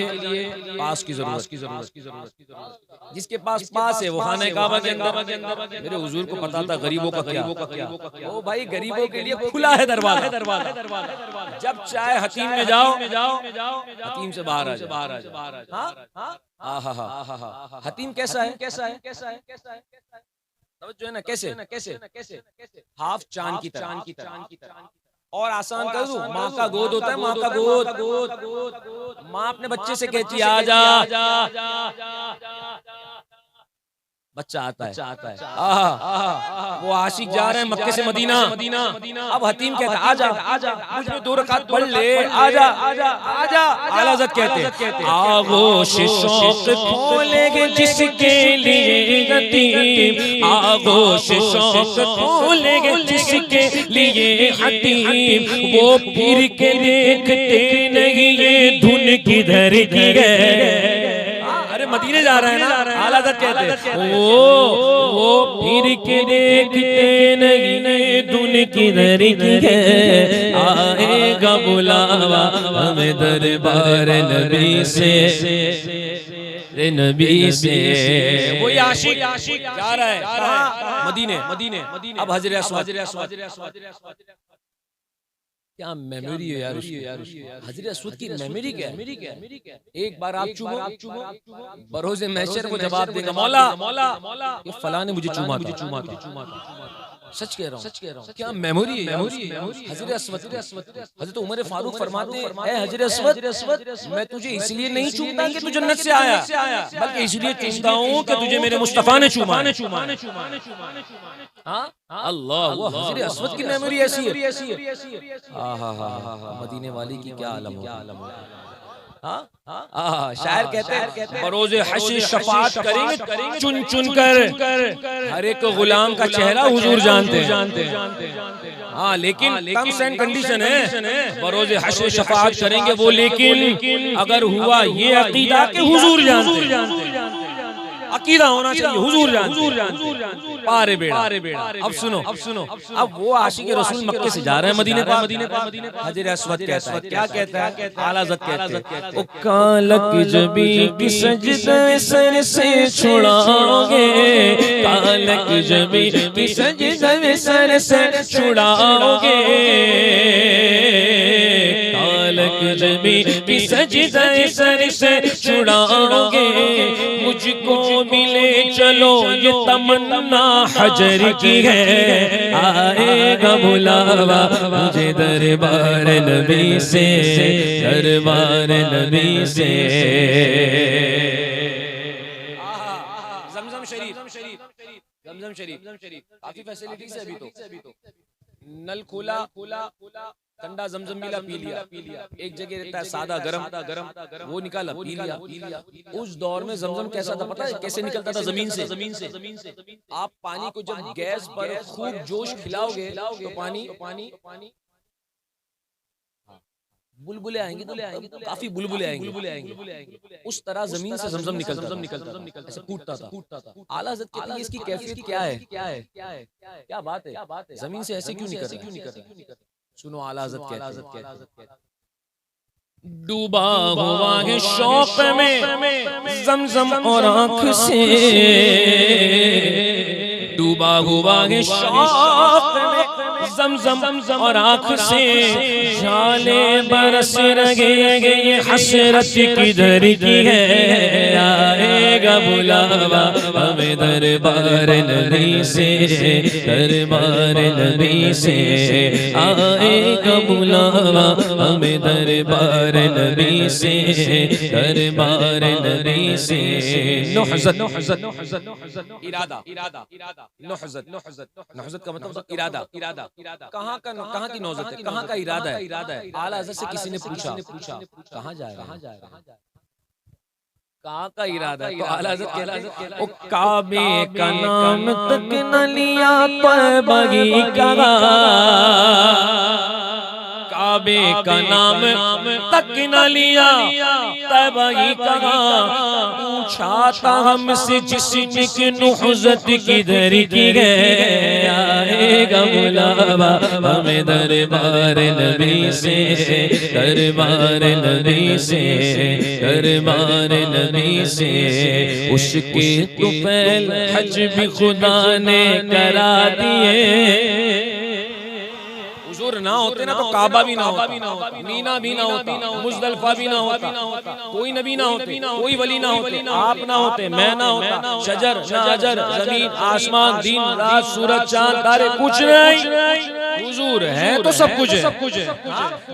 پاس کی ضرورت، جس کے پاس ہے وہ خانہ کعبہ کے اندر. میرے حضور کو پتا تھا غریبوں کا کیا، او بھائی غریبوں کے لیے کھلا ہے دروازہ، جب چاہے حتیم میں جاؤ، حتیم سے باہر آ جاؤ. حتیم کیسا ہے؟ توجہ ہے نا، کیسے ہاف چاند کی طرح. اور آسان کر دوں، ماں کا گود ہوتا ہے، ماں کا گود. ماں اپنے بچے سے کہتی ہے آجا، بچہ آتا ہے. وہ عاشق جا رہے ہیں مکے سے مدینہ. اب حتیم کہتا ہے آجا مجھ میں 2 رکعت پڑھ لے، آجا. اعلیٰ حضرت کہتے ہیں، آغوش شوق کھولیں گے جس کے لیے حتیم، آغوش شوق کھولیں گے جس کے لیے حتیم. وہ پھر کے دیکھتے نہیں یہ دھن کدھر کی ہے. مدینے جا رہے ہیں نا، اعلیٰ حضرت کہتے ہیں وہ پھر کے دیکھتے نہیں دن کدھر کی ہے، آئے گا بلاوا ہمیں دربار نبی سے، نبی سے۔ وہی عاشق جا رہا ہے مدینے، اب حجر اسود، کیا میموری ہے یار، حجر اسود کی میموری کیا ہے؟ ایک بار آپ چومو، بروز محشر کو جواب دے گا، مولا یہ فلاں نے مجھے چوما تھا، سچ کہہ رہا ہوں، کیا میموری ہے حجر اسود۔ حضرت عمر فاروق فرماتے ہیں اے حجر اسود، میں تجھے اس لیے نہیں چومتا کہ تو جنت سے آیا، بلکہ اس لیے چومتا ہوں کہ تجھے میرے مصطفیٰ نے چوما۔ اللہ، وہ حجر اسود کی میموری ایسی ہے۔ مدینے والی کی کیا عالم ہو۔ شاعر کہتے ہیں بروز حشر شفاعت کریں گے چن چن کر، ہر ایک غلام کا چہرہ حضور جانتے ہیں، لیکن ٹرمز اینڈ کنڈیشن ہے، بروز حشر شفاعت کریں گے وہ، لیکن اگر ہوا یہ عقیدہ کہ حضور جانتے ہیں، عقیدہ ہونا چاہیے حضور جانتے، پارے بیڑا۔ اب سنو، اب وہ عاشق رسول مکے سے جا رہے ہیں مدینے پاک، حجر اسود کہتا ہے، کیا کہتا ہے؟ اعلیٰ حضرت کہتے ہیں او کالک جبی کی سجدہ سر سے چھڑاؤ گے، کالک جبی کی سجدہ سر سے چھڑاؤ گے، کالک جبی کی سجدہ سر سے چھڑاؤ گے، مجھ کو ملے چلو یہ تمنا حجر کی ہے، آئے گا بلاوا مجھے دربار نبی سے، دربار نبی سے۔ زمزم شریف کافی فیسلیٹی سے، ابھی تو نل کھولا، ٹھنڈا زمزم ملا، پی لیا، ایک جگہ رہتا ہے سادہ گرم، وہ نکالا، پی لیا۔ اس دور میں زمزم کیسا تھا پتہ ہے کیسے نکلتا تھا؟ زمین سے۔ آپ پانی کو جب گیس پر خوب جوش کھلاؤ گے تو پانی بلبلے آئیں گے، تو کافی بلبلے آئیں گے، اس طرح زمین سے زمزم نکلتا تھا، ایسے پھوٹتا تھا۔ اعلیٰ حضرت کہتے ہیں اس کی کیفیت کیا ہے، کیا بات ہے، زمین سے ایسے کیوں نکلتا؟ سنو اعلیٰ حضرت کہتے ہیں ڈوبا ہوا ہے شوق میں زمزم اور آنکھ سے، ڈوبا ہوا ہے شوق میں زمزم اور آنکھ سے، جھالے برس رہے یہ حسرت کدھر کی ہے، آئے گا بلاوا ہمیں دربار نبی سے، دربار نبی سے، آئے گا بلاوا ہمیں دربار نبی سے، دربار نبی سے۔ نحزت ارادہ، نحزت کا مطلب ارادہ، کہاں کی نوزت ہے، کہاں کا ارادہ ہے؟ اعلیٰ حضرت سے کسی نے پوچھا کہاں جائے گا، کہاں کا ارادہ ہے؟ تو اعلیٰ حضرت کہتے ہیں او کعبے کا نام تک نہ لیا طیبہ کا، کعبے کا نام تک نہ لیا طیبہ کا، پوچھا تھا ہم سے جس نے کہ نحزت کدھر کی ہے، آئے گا بلاوا ہمیں دربار نبی سے، دربار نبی سے، دربار نبی سے۔ اس کے طفیل حج بھی خدا نے کرا دیے، حضور نہ ہوتے نا تو کعبہ بھی نہ ہوتا، مینا بھی نہ ہوتا، مزدلفہ بھی نہ ہوتا، کوئی نبی نہ ہوتے، کوئی ولی نہ ہوتے، آپ نہ ہوتے، میں نہ ہوتا، شجر نہ حجر، زمین آسمان، دن رات، سورج چاند تارے، کچھ نہیں، حضور ہے تو سب کچھ ہے۔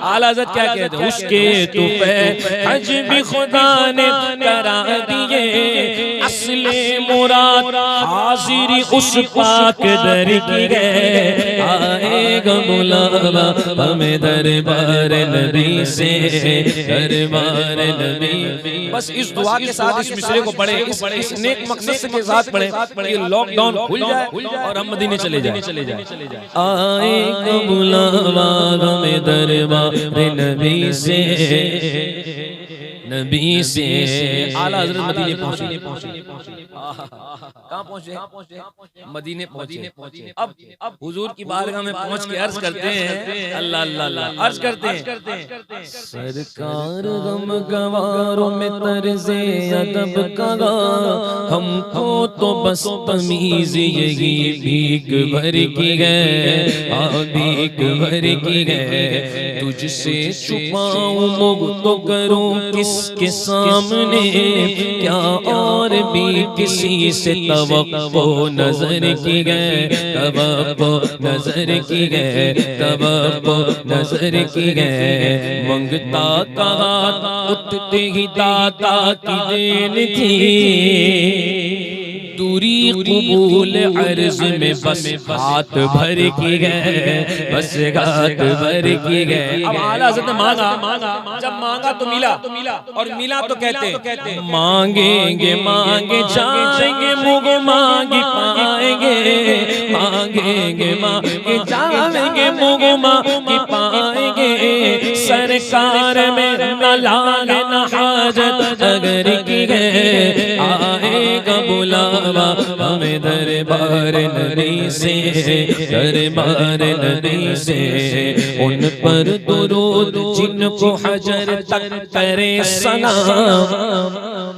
اعلیٰ حضرت کیا کہتے ہیں اس کے طفیل حج بھی خدا نے کرا دیے، اصل مراد حاضری اس پاک در کی ہے، آئے گا بلاوا ہمیں دربار نبی سے، دربار نبی۔ بس اس دعا کے ساتھ اس مصرے کو پڑھیں، اس نیک مقصد کے ساتھ پڑھیں کہ لاک ڈاؤن کھل جائے اور ہم مدینے چلے جائیں۔ آئے گا بلاوا ہمیں دربار نبی سے، نبی سے اعلیٰ حضرت مدینے پہنچے. کہاں پہنچے؟ مدینے پہنچے. اب حضور کی بارگاہ میں پہنچ کے عرض کرتے ہیں اللہ اللہ اللہ، عرض کرتے ہیں سرکار غم گواروں میں طرز ادب کا ہم کو تو بس تمیز یہی بھیک بھر کی ہے، بھیک بھر کی ہے. تجھ سے چھپاؤں مغ تو کروں کس کے سامنے، کیا اور بھی کسی سے توقع نظر کی گئے، توقع نظر کی گئے، توقع نظر کی گئے. منگتا کہا اٹھتے ہی داتا کی دین تھی، دوری قبول عرض میں بس ہاتھ بھر کی گئے، بس ہاتھ بھر کی گئے. اب اعلیٰ حضرت نے مانگا، جب مانگا تو ملا، اور ملا تو کہتے مانگیں گے مانگے جائیں گے، مغ مانگی پائیں گے، مانگیں گے مانگے جائیں گے، مغ مانگی پائیں گے. سرکار میں نہ لاگے نہ حاجت اگر کی گئے، آئے گا بلاوا ہمیں دربار نبی سے، دربار نبی سے. ان پر درود جن کو حجر تک کرے سلام،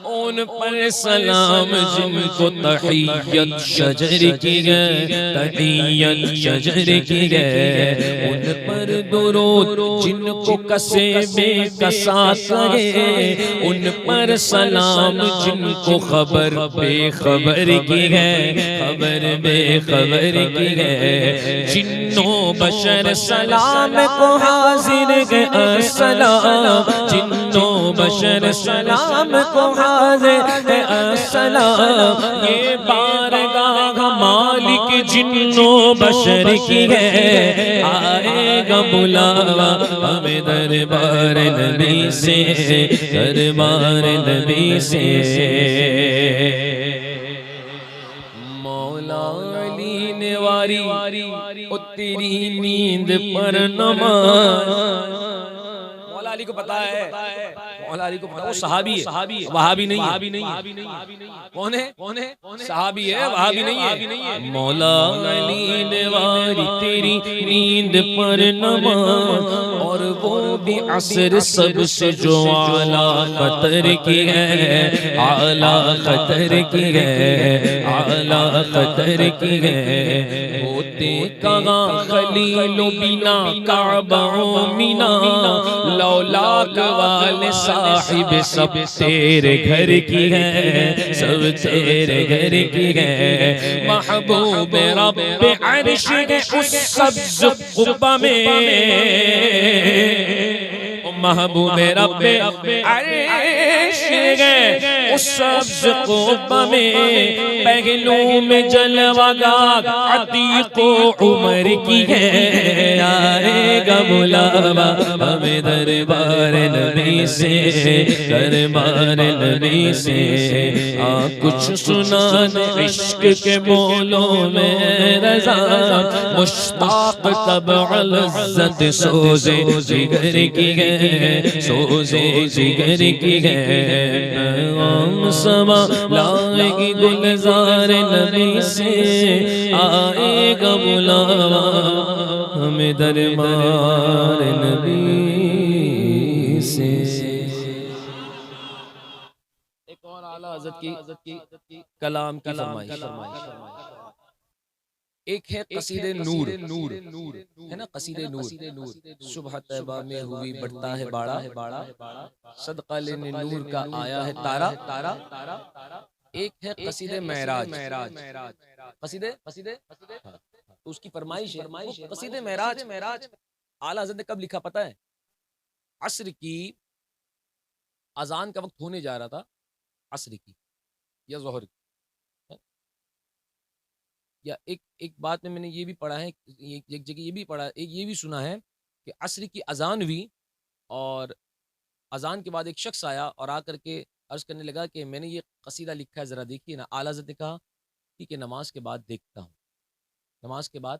ان پر سلام جن کو تحیت شجر کی گئے، تحیت شجر کی گئے. ان پر درود جن کو کسے بے کسات گئے، ان پر سلام جن کو خبر بے خبر کی گئے، خبر بے خبر کی گئے. جنوں بشر سلام کو حاضر گئے السلام، جنوں بشر سلام کو حاضر السلام. یہ بارگاہ مالک جنوں بشر کی ہے، آئے گا بلاوا ہمیں دربار نبی سے، دربار نبی سے. مولا علی نے واری او تیری نیند پر نماز. مولا علی کو پتا ہے، مولا علی کو پتا وہ صحابی ہے، وہابی نہیں ہے. کون ہے؟ صحابی ہے، وہابی نہیں ہے. مولا علی نے واری تیری نیند پر نماز، اور وہ بھی عصر سب سے جو اعلیٰ قدر کی ہے، اعلیٰ قدر کی ہے، اعلیٰ قدر کی ہے. ہوتے کہاں خلیل و بینا کعبہ و مینا، لولاک والے صاحب سب تیرے گھر کی ہے، سب تیرے گھر کی ہے. محبوب رب عرش کے اس سبز قبہ میں، محبوب رب عرش کے اس سبز قبہ میں، پہلو میں جلوہ گاہ عتیق و عمر کی ہے. آئے گا بلاوا ہمیں دربار نبی سے، دربار نبی سے. کچھ سنانے عشق کے بولوں میں رضا، مشتاق طبع لذت سوزے جگر کی ہے، سوزے جگر کی ہے. پیغام سما لائے گی گلزار نبی سے، آئے گا بلاوا ہمیں دربار نبی سے. ایک اور اعلیٰ حضرت کی کلام کی فرمائش. ایک ہے قصیدہ نور، ہے نا قصیدہ نور. صبح طیبہ میں ہوئی بڑھتا ہے باڑا، صدقہ لینے نور کا آیا ہے تارا. ایک ہے قصیدہ معراج. قصیدہ اس کی فرمائش ہے قصیدہ معراج. اعلیٰ حضرت نے کب لکھا پتہ ہے؟ عصر کی اذان کا وقت ہونے جا رہا تھا، عصر کی یا ظہر کی. یا ایک بات میں نے یہ بھی پڑھا ہے، ایک جگہ یہ بھی پڑھا، ایک یہ بھی سنا ہے کہ عصر کی اذان ہوئی، اور اذان کے بعد ایک شخص آیا اور آ کر کے عرض کرنے لگا کہ میں نے یہ قصیدہ لکھا ہے، ذرا دیکھیے نا. اعلیٰ حضرت نے کہا ٹھیک ہے، نماز کے بعد دیکھتا ہوں. نماز کے بعد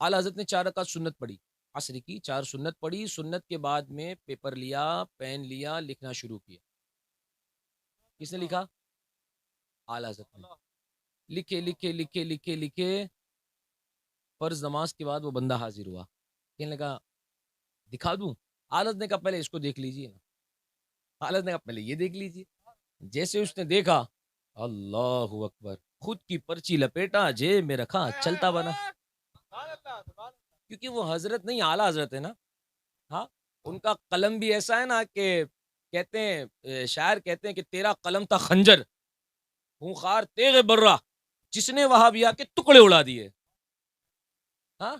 اعلیٰ حضرت نے 4 رکعت سنت پڑھی. عصر کی 4 سنت پڑھی، سنت کے بعد میں پیپر لیا، پین لیا، لکھنا شروع کیا۔ کس نے لکھا؟ اعلیٰ حضرت نے۔ لکھے لکھے لکھے لکھے لکھے فرض نماز کے بعد وہ بندہ حاضر ہوا، کہنے لگا دکھا دوں؟ اعلیٰ نے کہا پہلے اس کو دیکھ لیجیے نا۔ اعلیٰ نے کہا پہلے یہ دیکھ لیجیے۔ جیسے اس نے دیکھا، اللہ اکبر، خود کی پرچی لپیٹا، جیب میں رکھا، چلتا بنا۔ کیونکہ وہ حضرت نہیں، اعلیٰ حضرت ہے نا۔ ہاں، ان کا قلم بھی ایسا ہے نا کہ کہتے ہیں، شاعر کہتے ہیں کہ تیرا قلم تھا خنجر، خونخوار تیغ برہ، جس نے وہابیہ کے ٹکڑے اڑا دیے۔ ہاں،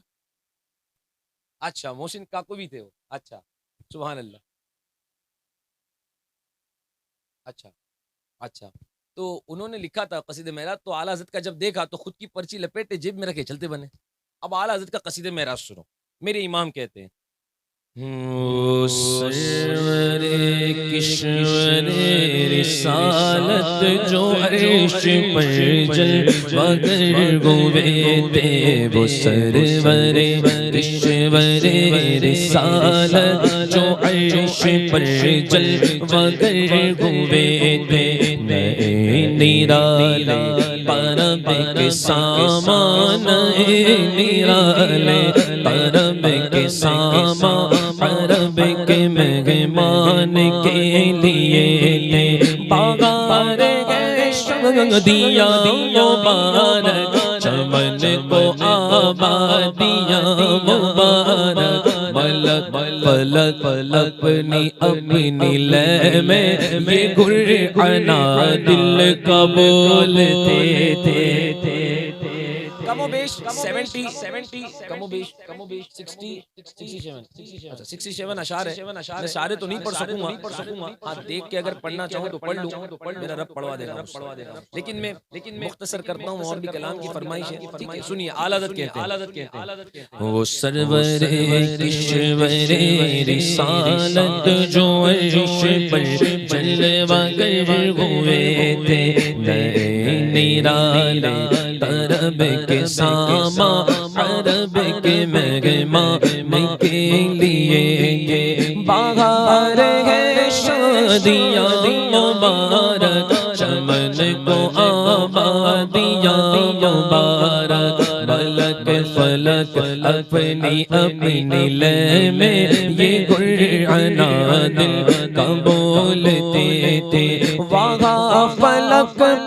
اچھا، محسن کاکو بھی تھے وہ۔ اچھا، سبحان اللہ۔ اچھا، تو انہوں نے لکھا تھا قصیدہ معراج، تو اعلیٰ حضرت کا جب دیکھا تو خود کی پرچی لپیٹے، جیب میں رکھے، چلتے بنے۔ اب اعلیٰ حضرت کا قصیدہ معراج سنو، میرے امام کہتے ہیں، سرور کشور رسالت جو عرش پر جلوہ گر ہوئے تھے، وہ سرور کشور رسالت جو عرش پر جلوہ گر ہوئے تھے، نئے نرالے پرب کے سامان، نئے نرالے پرب کے سامان، عرب کے مہمان کے لیے تھے، باغار شادیاں مبارک، چمن کو آبادیاں مبارک، ملک فلک اپنی اپنی لے میں یہ گرعنا دل کا بولتے تھے۔ کم و بیش 70 کم و بیش 67 اشعار ہے۔ میں سارے تو نہیں پڑھ سکوں گا، ہاں دیکھ کے اگر پڑھنا چاہوں تو پڑھ لوں، میرا رب پڑھوا دے گا۔ لیکن میں مختصر کرتا ہوں، اور بھی کلام کی فرمائش ہے۔ سنیے، اعلیٰ حضرت کہتے ہیں، وہ سرور کشور رسالت جو عرش پر جلوہ گر ہوئے تھے، نئے نرالے طرب کے سامان، عرب کے مہمان کے لیے یہ باغار ہے شادیاں مبارک، چمن کو آبادیاں مبارک، ملک فلک اپنی اپنی لے میں یہ گرعنا دل کا بولتے تھے، وہاں فلک پر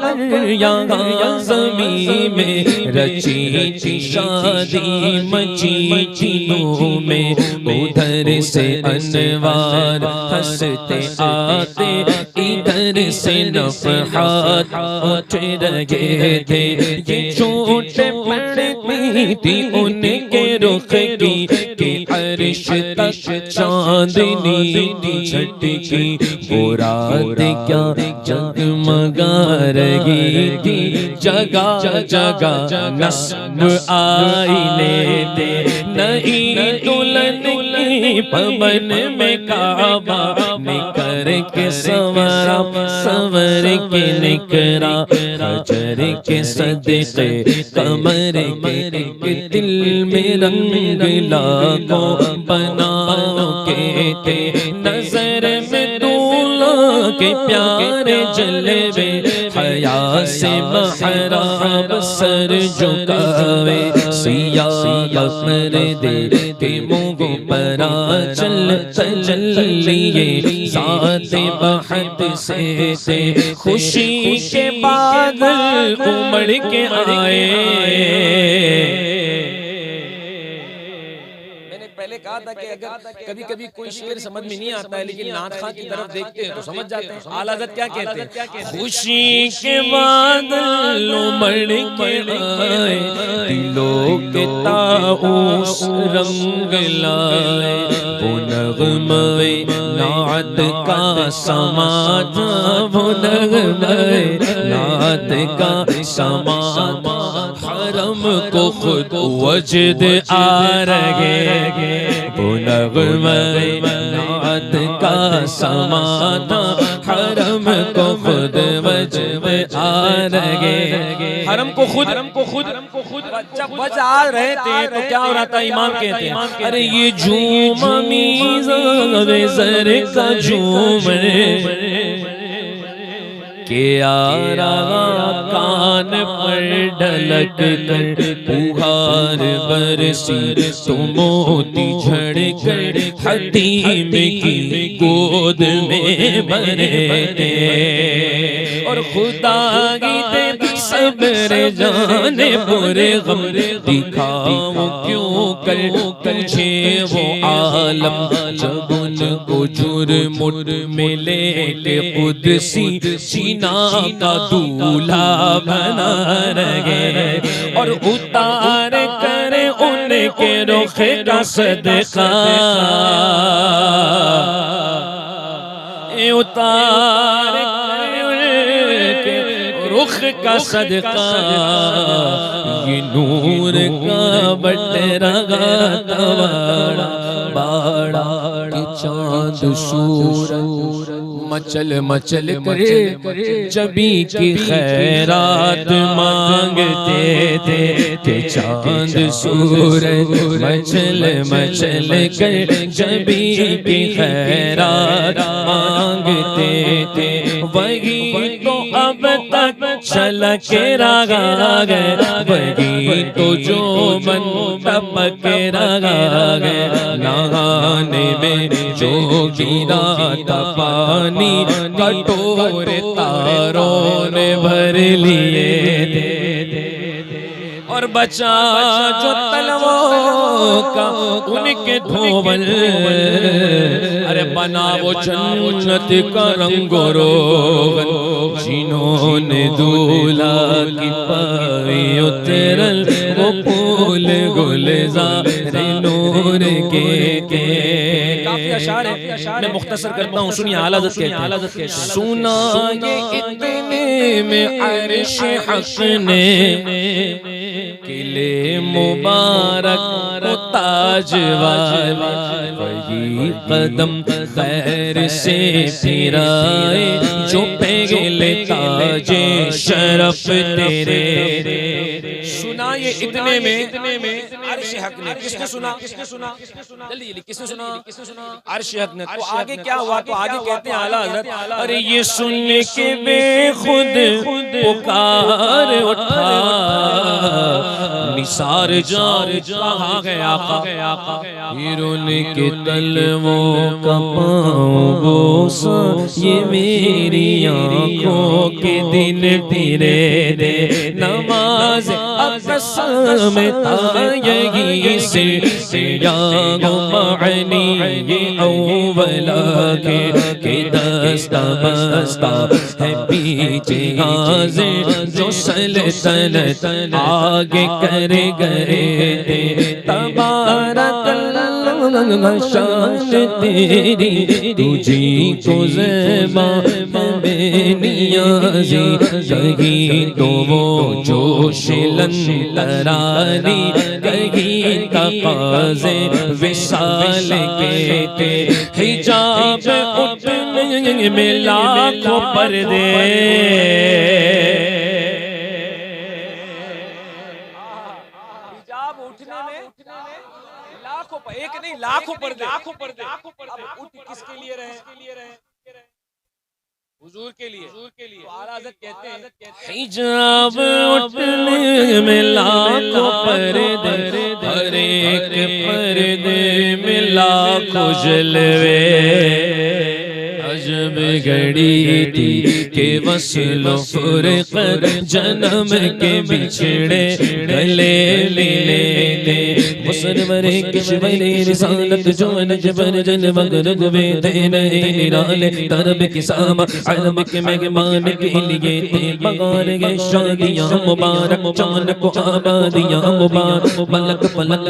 یہاں زمین میں رچی تھی شادی، مچی تھی نور میں، ادھر سے انوار ہنستے آتے، ادھر سے نفحات اٹھ رہے تھے، یہ چوٹ پڑتی تھی ان کے رخ کی کہ عرش تک چاندنی چھٹکی، وہ رات کیا جگمگا رہی تھی، جگہ جگہ نصب آئینے تھے، نئی دلہن کی پون میں کعبہ نکر کے سورا، سور کے نکرا، حجر کے صدقے قمر کے ایک دل میں رنگ لاکھوں بناؤ کے تھے، نظر میں دولہا کے پیارے جلوے، حیا سے محراب سر جھکاوے، سیاہ پردے کے منہ پر چل چلیے، ذات بہت سے تھے، خوشی کے بادل امڑ کے آئے۔ پہلے کہا تھا کہ اگر کبھی کبھی کوئی شعر سمجھ میں نہیں آتا ہے لیکن نعت خواں کی طرف دیکھتے ہیں تو سمجھ جاتے ہیں۔ اعلیٰ حضرت کیا کہتے ہیں؟ خوشی کے بادل امڑ کے آئے، دلوں کے طاؤس رنگ لائے، وہ نغمے نعت کا سما تھا، وہ نغمے نعت کا سما تھا، حرم کو خود وجد آ رہے، وہ نغمے نعت کا سما تھا، حرم کو خود وجد وج میں آ رہے حرم کو خود جب وج آ رہے تھے تو کیا ہو رہا تھا؟ امام کہتے ہیں ارے یہ جھوم میزاب زر کا جھوم کہ آ رہا کان پر ڈھلک کر پہار برسی تو موتی جھڑ کر حتیم کی گود میں بھرے تھے اور خدا کی تے صبر جانے پورے غم دکھاؤں کیوں کر تجھے وہ عالم جب ان کو جرم میں لے کے قدسی سینا کا دولہا بنا رہے اور اتار کر ان کے رخ کا صدقہ اتار رخ کا صدقہ یہ نور کا بٹرا تواڑا باڑا کہ چاند سورج مچل مچل کرے جبی کی خیرات مانگتے تھے کہ چاند سورج مچل مچل کر جبی کی خیرات مانگتے تھے وہی تو اب تک چلا کے راگا گئے وہی تو جو من ٹپک راگا گئے نہانے میں جو گرا تھا پانی کٹور تاروں نے بھر لیے تھے اور بچا جو تلووں کا ان کے دھوبل ارے بنا وہ جنت کا رنگ و روغن جنہوں نے دولہا کی پائی اترل وہ پھول گلزار نور کے کافی اشعار ہے میں مختصر کرتا ہوں سنیے اعلیٰ حضرت کہتے ہیں سنا یہ اتنے میں عرش حق نے قلعے مبارک تاج والا وہی قدم خیر سے پھرائے جو پہلے تاج شرف تیرے سنا یہ اتنے میں عرش حق نے کس نے سنا جلدی کس نے سنا عرش حق نے تو آگے کیا ہوا تو آگے کہتے ہیں اعلیٰ حضرت ارے یہ سن کے بے خود پکار اٹھا نثار جار کہاں گیا آقا پھر ان کے تلووں کا پاؤں بوسا یہ میری آنکھوں کے دن پھرے دے نماز اقصا میں تھا یہی سے یا معنی یہ اولا کے دستہ بستہ ہے پیچھے حاضر جو سلطنت آگے کر گئے تھے تبارک اللہ شان تیری تجھی کو زیبا بے نیازی کہیں تو وہ جوش لندرانی کہیں تقاضے وصال کے حجاب اٹھنے میں لاکھوں پردے ایک نہیں لاکھوں پردے اب اٹھ کس کے لیے رہے حضور کے لیے تو اعلیٰ حضرت کہتے ہیں حجاب اٹھنے میں لاکھوں پردے ہر ایک پردے میں لاکھوں جلوے عجب گھڑی تھی کہ وصل و فرقت جنم کے بچھڑے گلے لینے مصرور کشور رسالت جو نجبر جن مگر گوے دے نہیں نرالے ترب کی سامہ عرب کے مہمان کے لیے تھے بغار گئے شادیاں مبارک چاند کو آبادیاں مبارک پلک پلک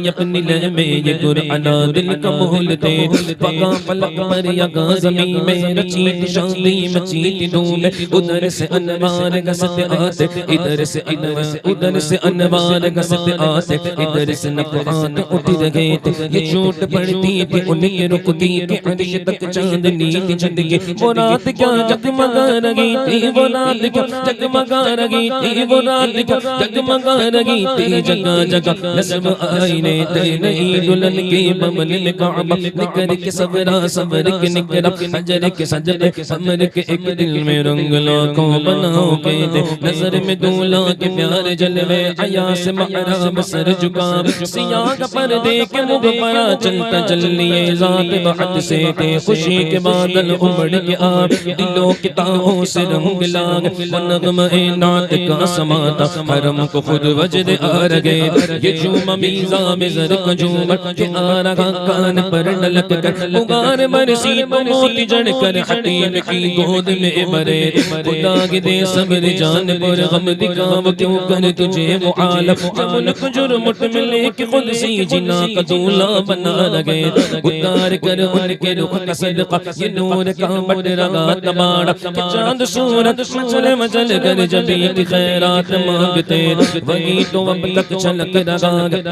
اپنی لہمیں یہ قرآن دل کا مہلتے پکا پلک پر یگا زمین میں رچیت شادی مچیت دھوم ادھر سے انوار گستے آتے ادھر سے انوار گستے آتے ادھر سے نفحات اٹھ رہے تھے، یہ چوٹ پڑتی تھی ان کے رکتی کہ عرش تک چاندنی تھی جھٹ کے، وہ رات کیا جگمگا رہی تھی، وہ رات کیا جگمگا رہی تھی، وہ رات کیا جگمگا رہی تھی، جگہ جگہ نصب آئینے تھے، نئی دلہن کے بمن میں کعبہ نکر کے صبرا صبر کے نکرہ حجر کے سجدے سمر کے ایک دل میں رنگ لاکھوں بناؤ کے دے، نظر میں دولہا کے پیارے جلوے، حیا سے محراب سر جھکام، سیاہ پردے کے منہ پرا چلتا چلیے، ذات بحق سے تھے خوشی کے بادل امڑ کے آپ، دلوں کے تاؤں سے رنگ لاگ، وہ نغمہ نعت کا سماتا، حرم کو خود وجد آ رگے، یہ جوم میزا میں زر کا جومر کہ آ رہا کان پر ڈلک کر، پگار برسی تو موتی جڑ کر حتیم کی گود میں برے، خدا کی دے صبر جان پر غم دکھاو کیوں کر تجھے معالب، جب ملک جرمٹ ملے کہ خود سی جنا کا دولہ بنا رگے، اتار کر ان کے رخ کا صدقہ یہ نور کا بٹ رگا تباڑا، کہ چاند صورت مچل مچل کر جبی کی خیرات مانگتے، وہی تو اب تک چھلک رگا،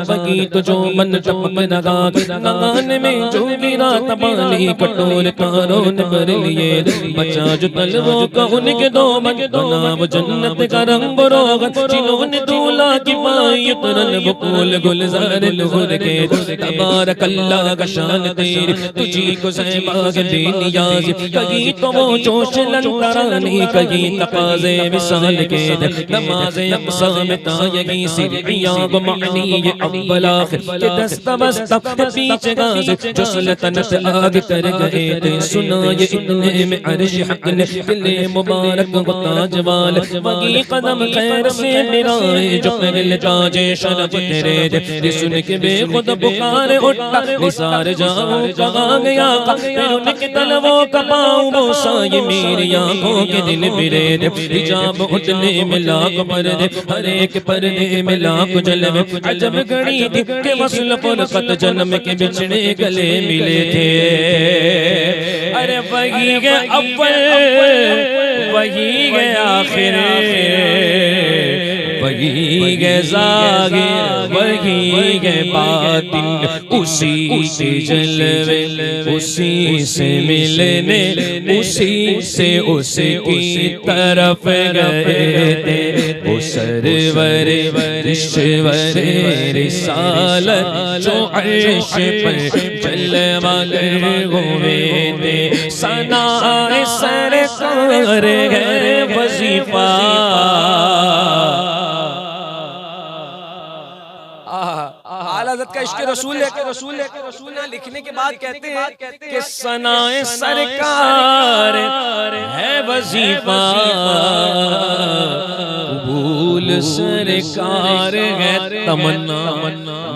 وہی تو جو من ٹپک رگا، نگان میں جو گرا تبالی کٹور کاروں نے بھر لیے، بچا جو طلبوں کا ان کے دو من بنا وہ جنت کا رنگ روغن، جنہوں نے دولہ کی پائی اترن بکول گلزار لہر کے، تبارک اللہ کا شان تیری تجھی کو زیباگ بے نیاز، کہیں تو وہ جوش لنترانی کہیں تقاضے وصال کے، نماز اقصا میں تایگی سرعیاں و معنی یہ اول آخر کہ دست بستہ پیچھے گاز جو سلطنت آگ کر گئے تھے، سنا یہ اتنے میں عرش حق نے دلے مبارک و تاج وال، وگی قدم خیر سے مرائے جو پہل تاج شرف تیرے دے، سن کے بے خود پکار اٹھا نثار جاؤں کہاں گیا پھر ان کے طلبوں کا پاؤں بوسا یہ میری آنکھوں کے دل برے دے، حجاب اٹھنے میں لاکھ پردے ہر ایک پردے میں لاکھ جلوے، عجب گھڑی تھی کہ وصل فرقت جنم کے بچھڑے گلے ملے تھے، ارے وہی ہے اول وہی ہے آخر، وہی ہے ظاہر وہی ہے باطن، اسی کے جلوے اسی سے ملنے اسی سے اس کی طرف گئے تھے، وہ سرور رشور رسالت جو عرش پر جلوہ گر ہوئے تھے، ثناء سرکار ہے وظیفہ، اعلیٰ حضرت کا عشق رسول لکھنے کے بعد کہتے ہیں کہ ثناء سرکار ہے وظیفہ، قبول سرکار ہے تمنا،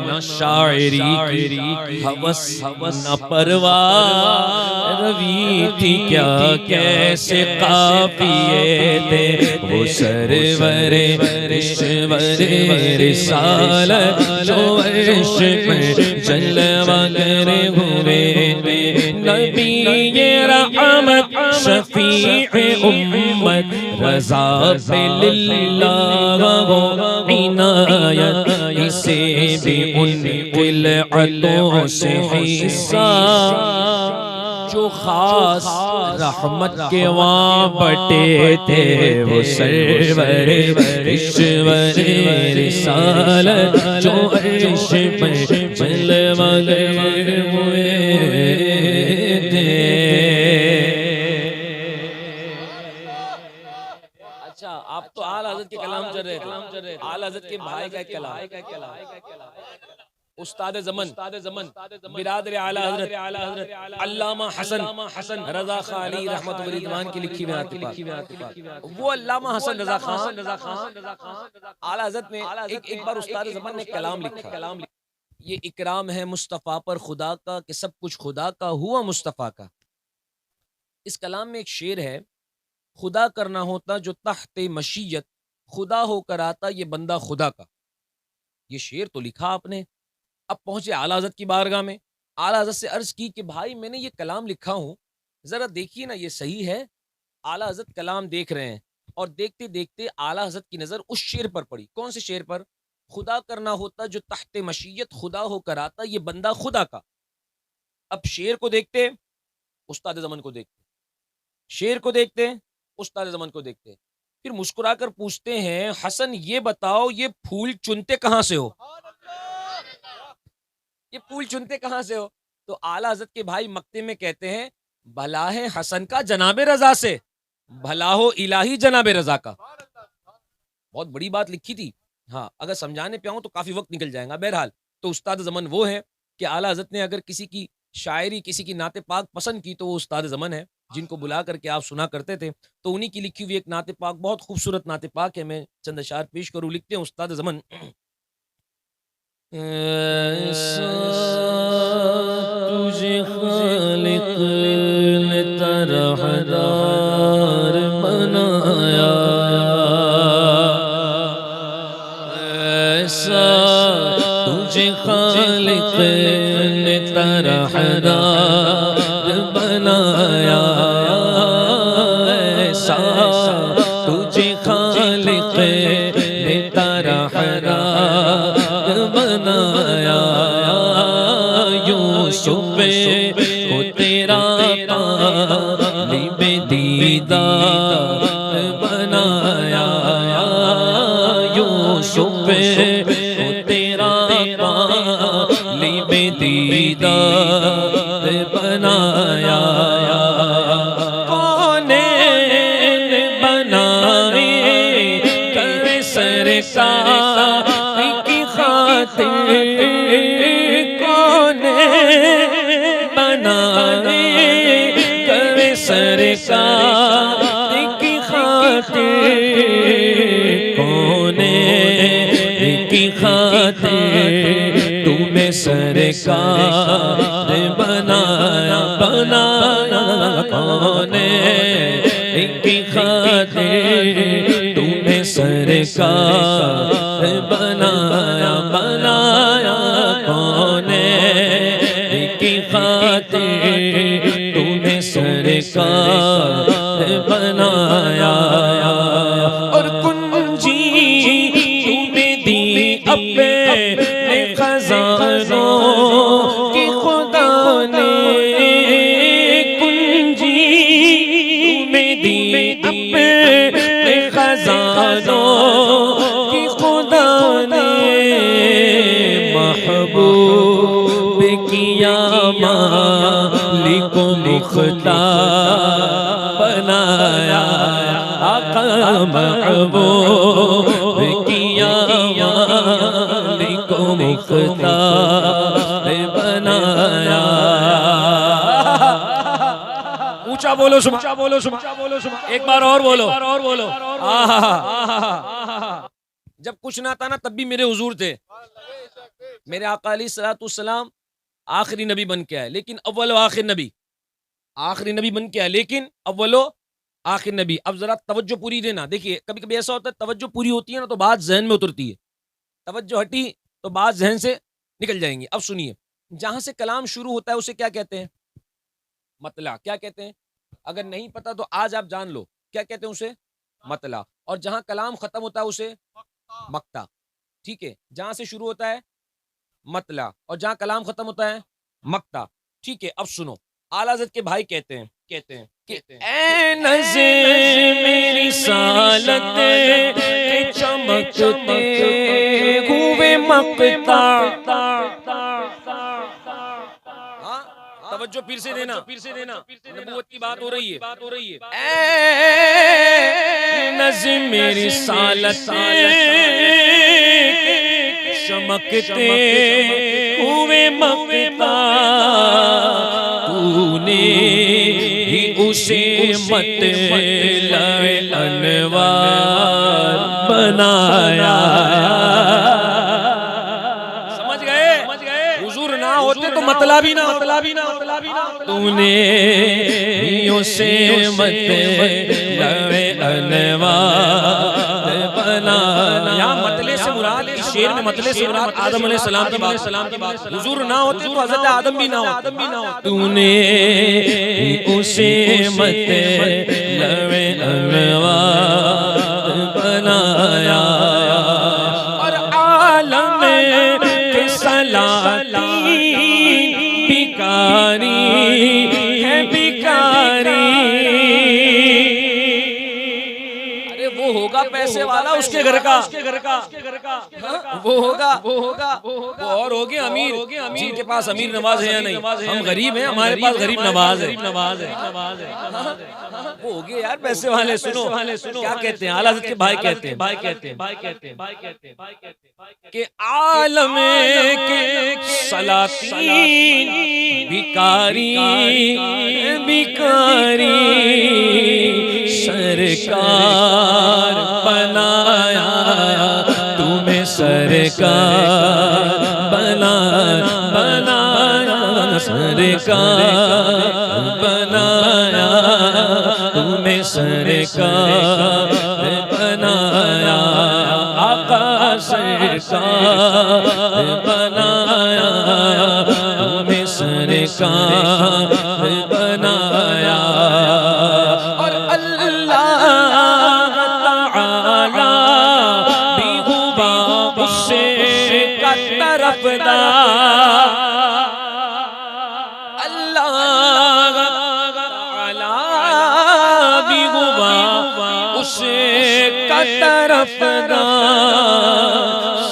نہ شاعری کی ہوس نہ پرواہ، روی تھی کیا کیسے قافیے تھے، وہ سرور رشور رسالت جو عرش پر جلوہ گر ہوئے تھے، نبی رحمت شفیع امت رضا للہ عنایت، اسے بھی ان قلعتوں سے حصہ جو خاص رحمت کے وہاں بٹے تھے، وہ سرور رشور رسالت جو عرش پر جلوہ گر ہوئے تھے۔ اچھا آپ تو اعلیٰ حضرت کے کلام چل رہے تھے، اعلیٰ حضرت کے بھائی کا ایک کلام، استاد زمن برادر اعلیٰ حضرت علامہ حسن رضا خان علی رحمت و رضوان کی لکھی ہوئی، وہ علامہ حسن رضا خان اعلیٰ حضرت نے ایک بار استاد زمن نے کلام لکھا، یہ اکرام ہے مصطفیٰ پر خدا کا کہ سب کچھ خدا کا ہوا مصطفیٰ کا۔ اس کلام میں ایک شعر ہے، خدا کرنا ہوتا جو تحت مشیت، خدا ہو کر آتا یہ بندہ خدا کا۔ یہ شعر تو لکھا آپ نے، اب پہنچے اعلیٰ حضرت کی بارگاہ میں، اعلیٰ حضرت سے عرض کی کہ بھائی میں نے یہ کلام لکھا ہوں، ذرا دیکھیے نا یہ صحیح ہے۔ اعلیٰ حضرت کلام دیکھ رہے ہیں اور دیکھتے دیکھتے اعلیٰ حضرت کی نظر اس شعر پر پڑی۔ کون سے شعر پر؟ خدا کرنا ہوتا جو تحت مشیت خدا ہو کر آتا، یہ بندہ خدا کا. اب شیر کو دیکھتے استاد زمن کو دیکھتے، شیر کو دیکھتے استاد زمن کو دیکھتے، پھر مسکرا کر پوچھتے ہیں حسن یہ بتاؤ یہ پھول چنتے کہاں سے ہو، یہ پھول چنتے کہاں سے ہو؟ تو اعلیٰ حضرت کے بھائی مکتے میں کہتے ہیں بھلا ہے حسن کا جناب رضا سے، بھلا ہو الہی جناب رضا کا. بہت بڑی بات لکھی تھی. ہاں اگر سمجھانے پہ آؤں تو کافی وقت نکل جائے گا. بہرحال تو استاد زمن وہ ہے کہ اعلیٰ حضرت نے اگر کسی کی شاعری کسی کی نعت پاک پسند کی تو وہ استاد زمن ہے جن کو بلا کر کے آپ سنا کرتے تھے. تو انہی کی لکھی ہوئی ایک نعت پاک بہت خوبصورت نعت پاک ہے، میں چند اشعار پیش کروں. لکھتے ہیں استاد زمن ایسا تجھے خالق نے طرحدار بنایا، ایسا تجھے خالق نے طرحدار بنایا، ایسا تجھے خالق نے طرحدار بنایا، یوسف کو تیرا طالب دیدار بنایا، یوسف کو تیرا طالب دیدار بنایا، کونین بنائے کر سرکار کی خاطر، کونین بنائے کر سرکار کی خاطر، کونین کی خاطر تمہیں سرکار بنایا، بنایا، کونین کی خاطر تمہیں سرکار بنایا، بنایا، کونین کی خاطر تمہیں سرکار بنایا، اور کنجی تمہیں دی اپنے خزانوں کی خدا نے، کنجی تمہیں دی اپنے خزانوں کی خدا نے، محبوب کیا مالک و مختار بنایا، آقا محبوب کیا مالک و مختار بنایا. اونچا بولو اونچا بولو اونچا بولو، ایک بار اور بولو، اور بولو. جب کچھ نہ تھا نا تب بھی میرے حضور تھے. میرے آقا علیہ الصلوۃ والسلام آخری نبی بن کے آئے لیکن اول و آخر نبی، آخری نبی بن کے آئے لیکن اول و آخر نبی. اب ذرا توجہ پوری دینا. دیکھیے کبھی کبھی ایسا ہوتا ہے توجہ پوری ہوتی ہے نا تو بات ذہن میں اترتی ہے، توجہ ہٹی تو بات ذہن سے نکل جائیں گی. اب سنیے، جہاں سے کلام شروع ہوتا ہے اسے کیا کہتے ہیں؟ مطلع. کیا کہتے ہیں؟ اگر نہیں پتا تو آج آپ جان لو کیا کہتے ہیں اسے؟ مطلع. اور جہاں کلام ختم ہوتا ہے اسے مقطع. ٹھیک ہے، جہاں سے شروع ہوتا ہے مطلع اور جہاں کلام ختم ہوتا ہے مقطع. ٹھیک ہے، اب سنو. اعلیٰ حضرت کے بھائی کہتے ہیں کہ اے نظر میری سالت کے چمکتے ہوئے مقطع. توجہ پھر سے دینا، نبوت کی بات ہو رہی ہے. اے نظر میری سالت چمکتے ہوئے مقطع، تو نے ہی اسے مطلع انوار بنایا. سمجھ گئے؟ حضور نہ ہوتے تو مطلع بھی نہ ہوتا. تو نے ہی اسے مطلع انوار بنایا. یہاں مطلع سے مراد شعر میں مطلع سے مراد آدم علیہ السلام کی بات. حضور نہ ہوتے تو حضرت آدم بھی نہ ہوتے. تو نے اسے مطلع انوار بنایا، اور ہوگا پیسے والا اس کے گھر کا، وہ ہوگا وہ اور ہوگے امیر جن کے پاس امیر نواز ہے یا نہیں. ہم غریب ہیں، ہمارے پاس غریب نواز ہے. وہ ہوگے یار پیسے والے. سنو کیا کہتے ہیں اعلیٰ حضرت کے بھائی کہتے ہیں کہ عالم کے سلاطین بیکاری سرکار بنایا تمہیں، سرکار بنایا سرکار بنایا تمہیں، سرکار بنایا آقا، سرکار بنایا تمہیں، سرکار بنایا. اور اللہ تعالی بھی ہوا سے کا طرفدار، اللہ تعالی بھی ہوا اسے کا طرفدار.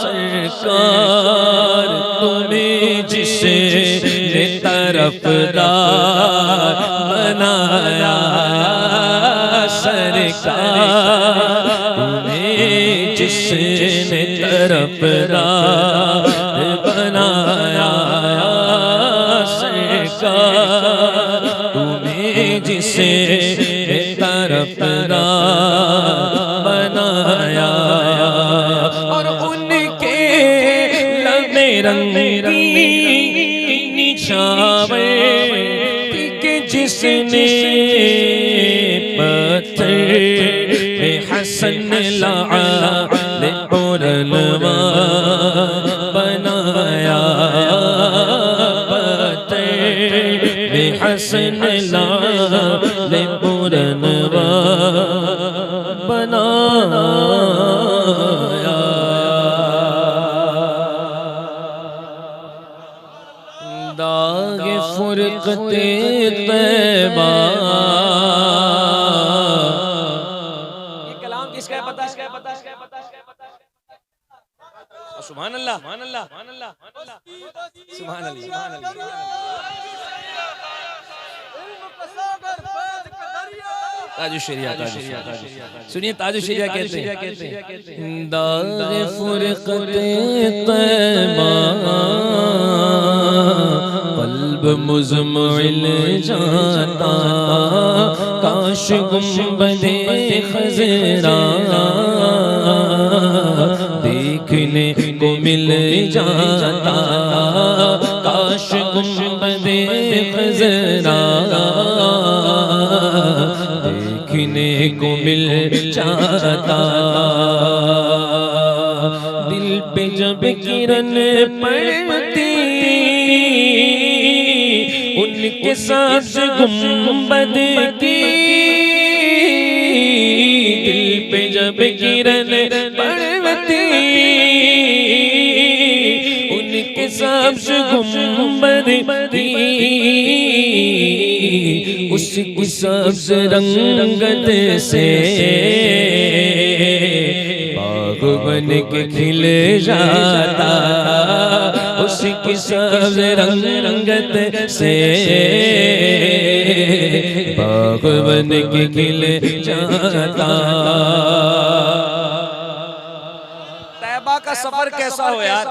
سرکار تمہیں جس نے طرفدار بنایا، سرکار تمہیں جس نے طرفدار بنایا، سرکار تمہیں جس نے طرفدار بنایا. اور ان کے لب رنگی نچھاوے کہ جس نے پتھر میں حسن لعل اور الوان بنایا، پتھر میں حسن لعل اور الوان بنایا. داغ فرقت طیبہ، یہ کلام کس کا ہے پتہ ہے؟ سبحان اللہ سبحان اللہ سبحان اللہ. تاج الشریعہ سنیے، تاج الشریعہ کہتے ہیں داغ فرقت طیبہ قلب مزمعل جاتا، کاش گنبد خضرا دیکھنے کو مل جاتا، کاش گنبد خضرا دیکھنے کو مل جاتا. دل پہ جب کرن پڑتی ان کے ساتھ گنبد کی، دل پہ جب کرن پڑتی ان کے ساتھ گنبد کی، اس کی سبز رنگت سے باغ بن کے کھل جاتا، اس کی سبز رنگت سے باغ بن کے کھل جاتا. طیبہ کا سفر کیسا ہو یار؟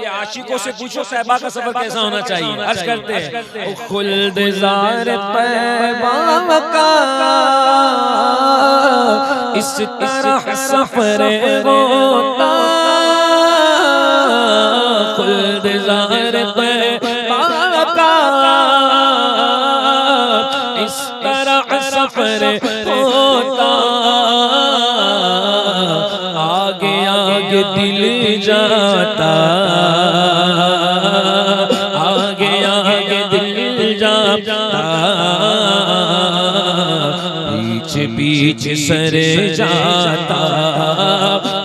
یہ عاشقوں سے پوچھو طیبہ کا سفر کیسا ہونا چاہیے. عرض کرتے ہیں خلد زار طیبہ کا اس طرح سفر ہوتا، خلد زار طیبہ کا اس طرح سفر ہوتا، آگے آگے دل جاتا، آگے آگے دل جاتا، پیچھے پیچھے سر جاتا،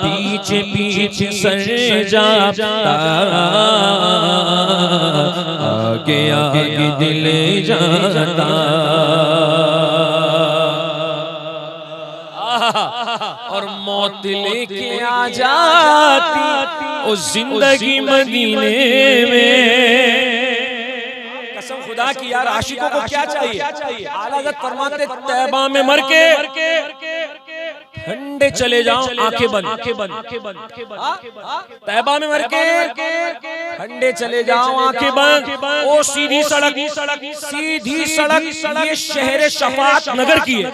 پیچھے پیچھے سر جاتا، آگے آگے دل جاتا. اور موت لے کے آ جاتی او زندگی مدینے میں۔ قسم خدا کی یار عاشقوں کو کیا چاہیے؟ اعلیٰ حضرت فرماتے طیبہ میں مر کے ٹھنڈے چلے جاؤ آنکھیں بند، طیبہ میں مر کے ٹھنڈے چلے جاؤ آنکھیں بند۔ او سیدھی سڑک یہ شہر شفاعت نگر کی ہے۔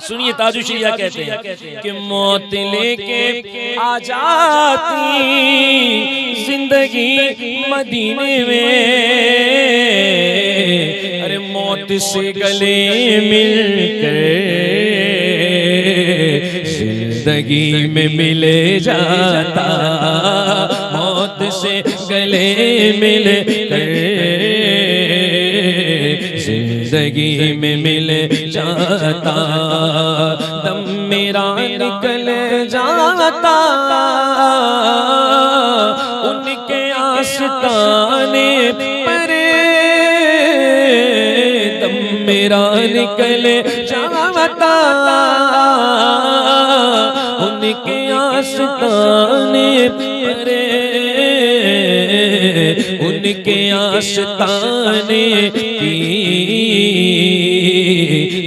سنیے تاج الشریعہ کہتے ہیں کہ موت لے کے آ جاتی زندگی مدینے میں، ارے موت سے گلے مل کر زندگی میں ملے جاتا، موت سے گلے مل کر زندگی میں مل جاتا، دم میرا نکل جاتا ان کے آستانے پر، دم میرا نکل جاتا ان کے آستانے پر، ان کے آستانے کی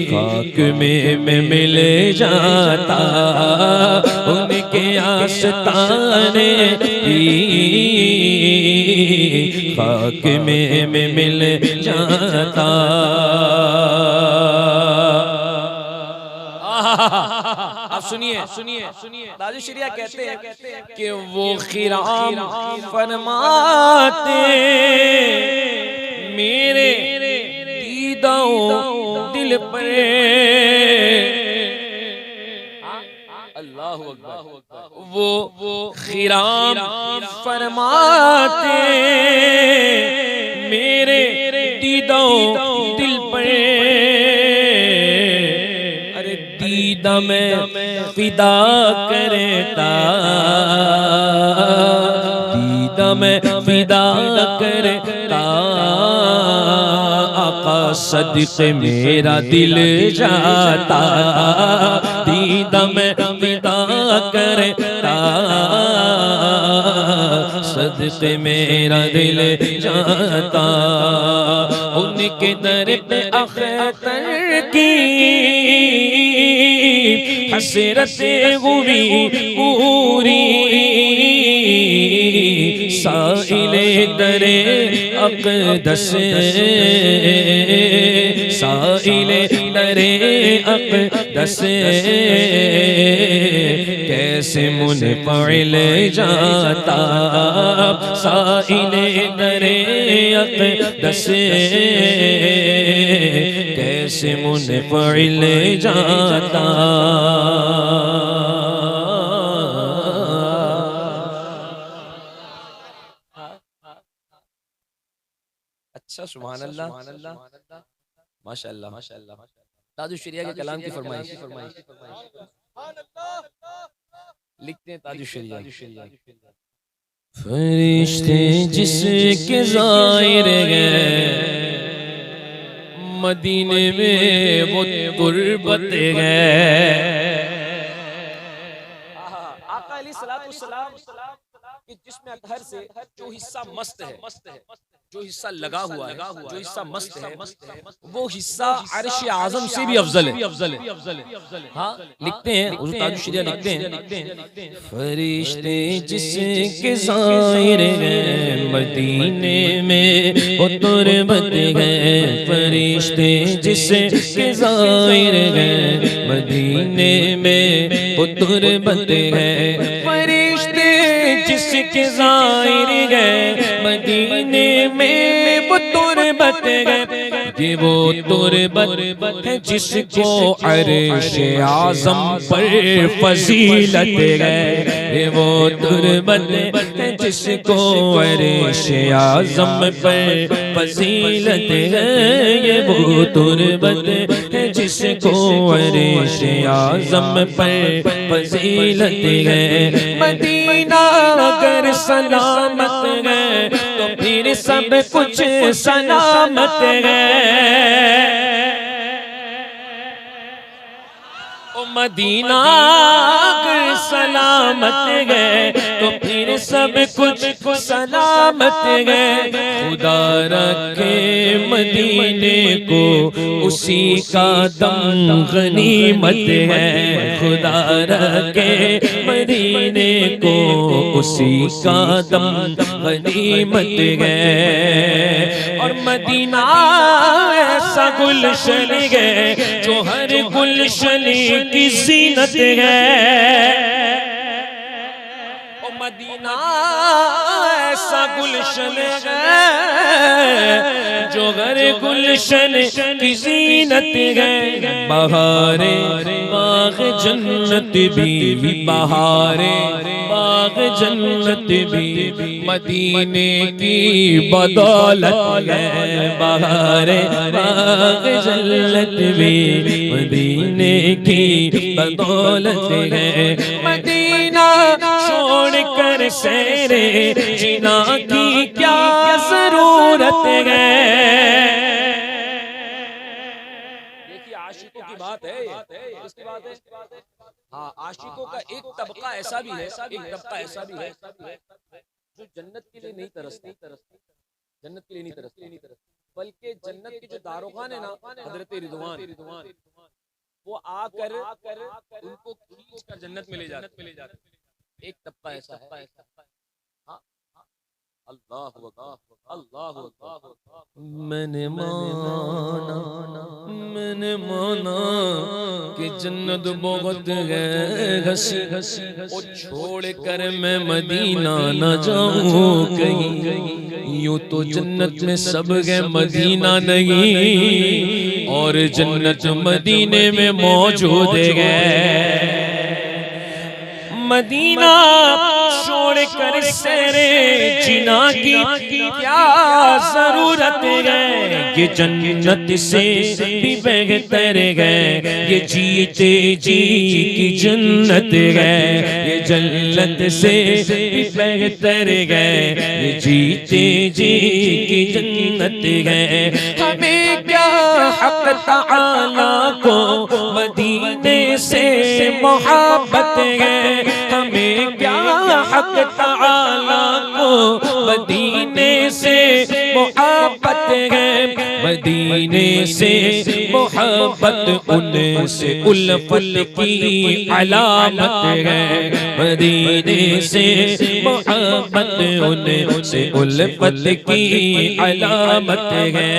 خاک میں مل جاتا، ان کے آستانے کی خاک میں مل جاتا۔ آپ سنیے تاج الشریعہ کہتے ہیں کہ وہ خرام فرماتے میرے دیدہ دل پر، اللہ اکبر، وہ خرام فرماتے میرے دیدہ دل پر، دیدہ میں فدا کرتا، دیدہ میں فدا کرتا، آقا صدقے میرا دل جاتا، دیدہ میں فدا کرتا، صدقے میرا دل جاتا، ان کے در پہ اختر کی حسرت ہوئی پوری، سائل در اقدس، سائل در اقدس کیسے منفعل جاتا، سائل در اقدس کیسے منفعل جاتا۔ اچھا سبحان اللہ، ماشاءاللہ تاج الشریعہ کے کلام کی فرمائش لکھتے ہیں تاج الشریعہ، فرشتے جس کے زائر گئے مدینے میں وہ غربت گئے، آقا علیہ السلام کہ جس میں اطہر سے جو حصہ مست ہے، جو حصہ لگا ہوا ہے، جو حصہ مست ہے، وہ حصہ عرش اعظم سے بھی افضل ہے۔ ہاں لکھتے ہیں حضور تاج الشریعہ لکھتے ہیں فرشتے جس کے زائر ہیں مدینے میں وہ تربت گئے، فرشتے جس کے زائر ہیں مدینے میں وہ تربت گئے، فرشتے جس کے زائر گئے مدینے میں وہ تربت گئے، یہ وہ تربت ہے جس کو عرش اعظم پر فضیلت گئے، یہ وہ تربت ہے جس کو عرش اعظم پر فضیلت گئے، یہ وہ تربت ہے جس کو عرش اعظم پر فضیلت گئے، مدینہ اگر سلامت گئے تو پھر سب کچھ سلامت ہے، مدینہ اگر سلامت گئے تو پھر سب کچھ سلامت گئے. خدا رکھے مدینے کو اسی کا دم غنیمت ہے. خدا رکھے مدینے کو اسی کا دم غنیمت ہے. اور مدینہ ایسا گلشن ہے جو ہر گلشن کی زینت ہے. او مدینہ ایسا گلشن ہے جو ہر گلشن کی زینت ہے. بہارے باغ جنت بھی بہارے باغ جنت بھی مدینے کی بدولت ہے. بہارے باغ جنت بھی مدینے کی بدولت ہے. مدینہ چھوڑ کر سیرے جینا کی کیا ضرورت ہے. دیکھیے عاشقوں کی بات ہے، اس کی بات ہے. ہاں عاشقوں کا ایک طبقہ ایسا بھی ہے، جو جنت کے لیے نہیں ترستے، جنت کے لیے نہیں ترستے، بلکہ جنت کے جو داروغان ہیں نا حضرت رضوان، وہ آ کر ان کو کھینچ کر جنت میں لے جاتے. ایک طبقہ ایسا ہے. اللہ اکبر اللہ اکبر. میں نے مانا کہ جنت بہت ہے گھسی، وہ چھوڑ کر میں مدینہ نہ جاؤں کہیں. یوں تو جنت میں سب گئے مدینہ نہیں، اور جنت مدینے میں موجود ہے. مدینہ چھوڑ کر سیرے جینا کی کیا ضرورت ہے. یہ جنت سے بھی بہتر ہے، یہ جیتے جی کی جنت ہے. یہ جنت سے بھی بہتر ہے، یہ جیتے جی کی جنت ہے. ہمیں کیا حق تعالی کو مدینے سے محبت ہے. ہمیں کیا حق تعالی کو مدینے سے محبت ہے. مدینے سے محبت ان سے الفت کی علامت ہے. مدینے سے محبت ان سے الفت کی علامت ہے.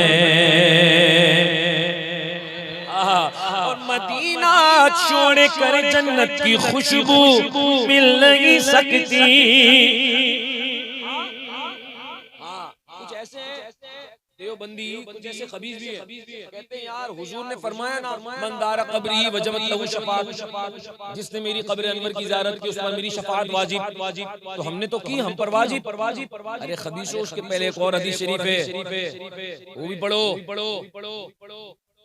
مدینہ چھوڑ کر جنت کی خوشبو مل نہیں سکتی. کچھ ایسے دیوبندی کچھ ایسے خبیث بھی ہیں، کہتے ہیں یار حضور نے فرمایا نا من دار قبری وجبت لہو شفاعت، جس نے میری قبر انور کی زیارت کی اس پر میری شفاعت واجب. تو ہم نے تو کی، ہم پر واجب. ارے خبیثوں اس کے پہلے ایک اور حدیث شریف ہے، وہ بھی پڑھو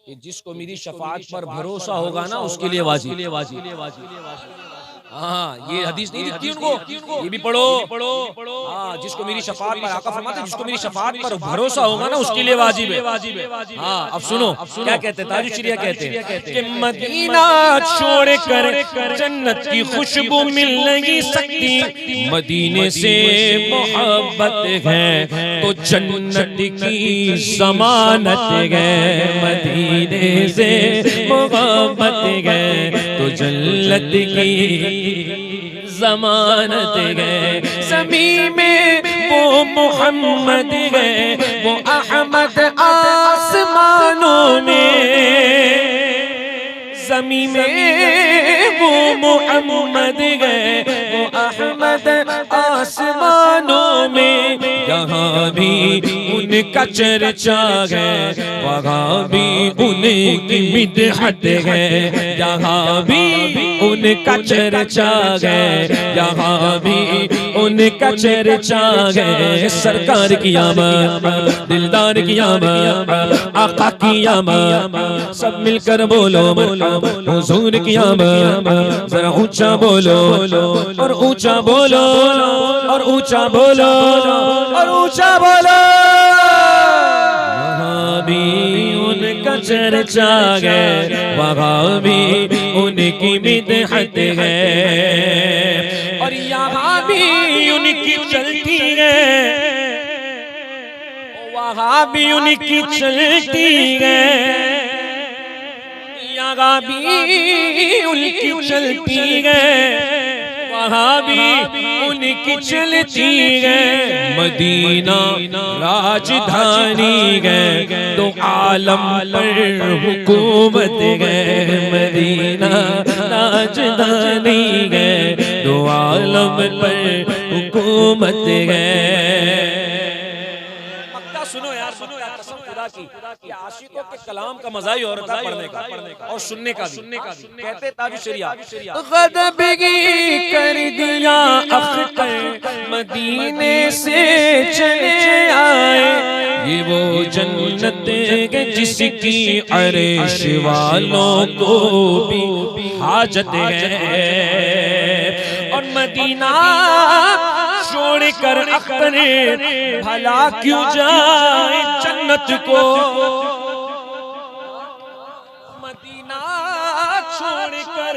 کہ جس کو میری شفاعت پر بھروسہ ہوگا نا اس کے لیے واجب. ہاں یہ حدیث نہیں دکھتی ان کو، یہ بھی پڑھو. ہاں جس کو میری شفاعت پر، آقا فرماتے ہیں جس کو میری شفاعت پر بھروسہ ہوگا نا اس کے لیے واجب ہے. ہاں اب سنو کیا کہتے ہیں تاج الشریعہ، کہتے ہیں کہ مدینہ چھوڑ کر جنت کی خوشبو مل نہیں سکتی. مدینے سے محبت ہے تو جنت کی ضمانت ہے. مدینے سے محبت ہے تو جنت کی ضمانت ہے. زمین میں وہ محمد ہے، وہ احمد آسمانوں میں. زمین میں وہ محمد ہے، وہ احمد آسمانوں میں. یہاں بھی ان کا چرچا ہے، وہاں بھی ان کی مدحت ہے. یہاں بھی ان کا چرچا ہے، یہاں بھی ان کا چرچا ہے. سرکار کی آمد، دلدار کی آمد، آقا کی آمد، سب مل کر بولو حضور کی آمد. ذرا اونچا بولو اور اونچا بولو اور اونچا بولو اور اونچا بولو. یہاں بھی ان کا چرچا ہے، وہاں بھی ان کی مدحت ہے، اور یہاں بھی ان کی چلتی ہے، وہاں بھی ان کی چلتی ہے، یہاں بھی ان کی چلتی ہے، وہاں بھی ان کی چلتی ہے، مدینہ راجدھانی ہے تو عالم پر حکومت ہے، مدینہ راجدھانی ہے تو عالم پر حکومت ہے۔ سنو یار، سنو یار، قسم خدا کی کہ عاشقوں کے کلام کا مزہ ہی اور ہوتا ہے پڑھنے کا اور سننے کا بھی۔ کہتے تاج شریعہ غضب کی کر دیا اختر مدینے سے چلے آئے، یہ وہ جنت ہے جس کی عرش والوں کو بھی حاجت ہے، اور مدینہ چھوڑ کر اختر بھلا کیوں جائے جنت کو، مدینہ چھوڑ کر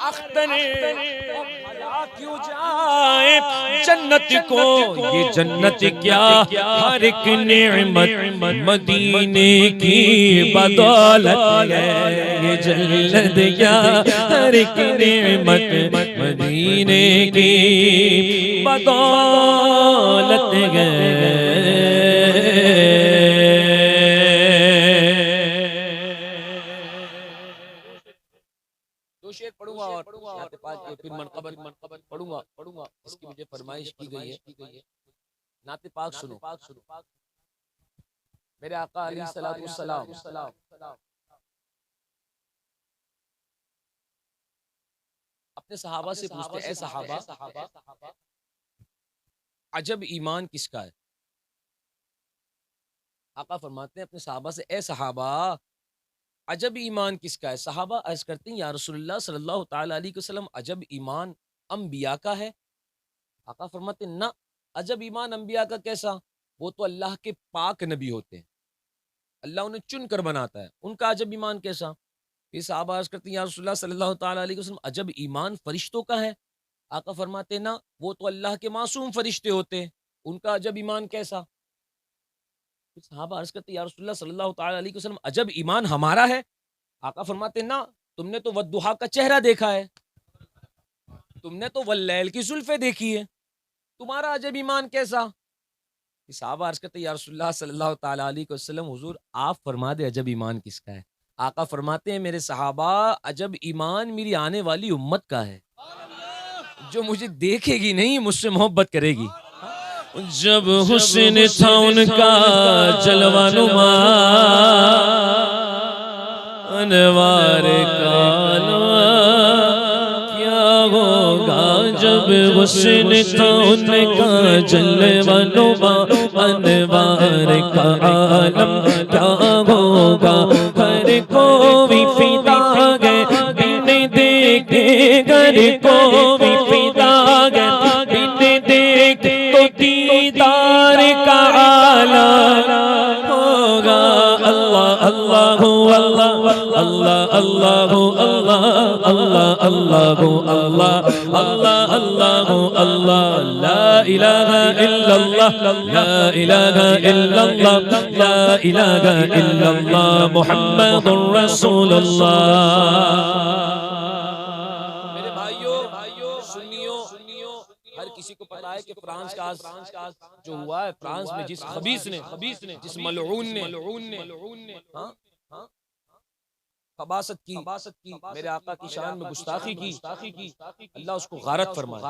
اختر بھلا کیوں جائے جنت کو، یہ جنت کیا ہر ایک نعمت مدینے کی بدولت ہے، یہ جنت کیا ہر ایک نعمت مدینے کی بدولت ہے۔ دو شعر پڑھوں گا اور پھر منقبت پڑھوں گا، اس کی مجھے فرمائش کی گئی ہے۔ نعت پاک سنو، میرے آقا علیہ الصلوۃ والسلام اپنے صحابہ سے پوچھتے، اے صحابہ عجب ایمان کس کا ہے؟ آقا فرماتے ہیں اپنے صحابہ سے، اے صحابہ عجب ایمان کس کا ہے؟ صحابہ عرض کرتے ہیں یا رسول اللہ صلی اللہ تعالی علیہ وسلم عجب ایمان انبیاء کا ہے؟ آقا فرماتے ہیں نہ، عجب ایمان انبیاء کا کیسا؟ وہ تو اللہ کے پاک نبی ہوتے ہیں، اللہ انہیں چن کر بناتا ہے، ان کا عجب ایمان کیسا؟ یہ صحابہ عرض کرتے ہیں یا رسول اللہ صلی اللہ تعالی علیہ وسلم عجب ایمان فرشتوں کا ہے؟ آقا فرماتے ہیں نہ، وہ تو اللہ کے معصوم فرشتے ہوتے ہیں، ان کا عجب ایمان کیسا؟ صحابہ عرض کرتے ہیں یا رسول اللہ صلی اللہ تعالی علیہ وسلم عجب ایمان ہمارا ہے؟ آقا فرماتے ہیں نہ، تم نے تو والضحیٰ کا چہرہ دیکھا ہے، تم نے تو واللیل کی زلفیں دیکھی ہے، تمہارا عجب ایمان کیسا؟ صحابہ عرض کرتے ہیں یا رسول اللہ صلی اللہ تعالی علیہ وسلم حضور آپ فرما دے عجب ایمان کس کا ہے؟ آقا فرماتے ہیں میرے صحابہ عجب ایمان میری آنے والی امت کا ہے، جو مجھے دیکھے گی نہیں مجھ سے محبت کرے گی۔ جب حسن تھا ان کا جلوہ نما، انوار کا کیا ہوگا جب حسن تھا ان کا جلوہ نما، انوار کا عالم کیا ہوگا، ہر کوئی فدا گئے بن دیکھے، ہر کوئی فدا گئے بن دیکھے، تو دیدار کا عالم ہوگا۔ اللہ اللہ اللہ اللہ اللہ اللہ اللہ اللہ اللہ اللہ اللہ، لا الہ الا اللہ، لا الہ الا اللہ، لا الہ الا اللہ، محمد رسول اللہ۔ میرے بھائیوں سنیوں، ہر کسی کو پتا ہے کہ فرانس کا جو ہوا ہے، فرانس میں جس خبیث نے، جس ملعون نے خباثت کی، میرے آقا کی شان میں گستاخی کی، اللہ اس کو غارت فرمائے،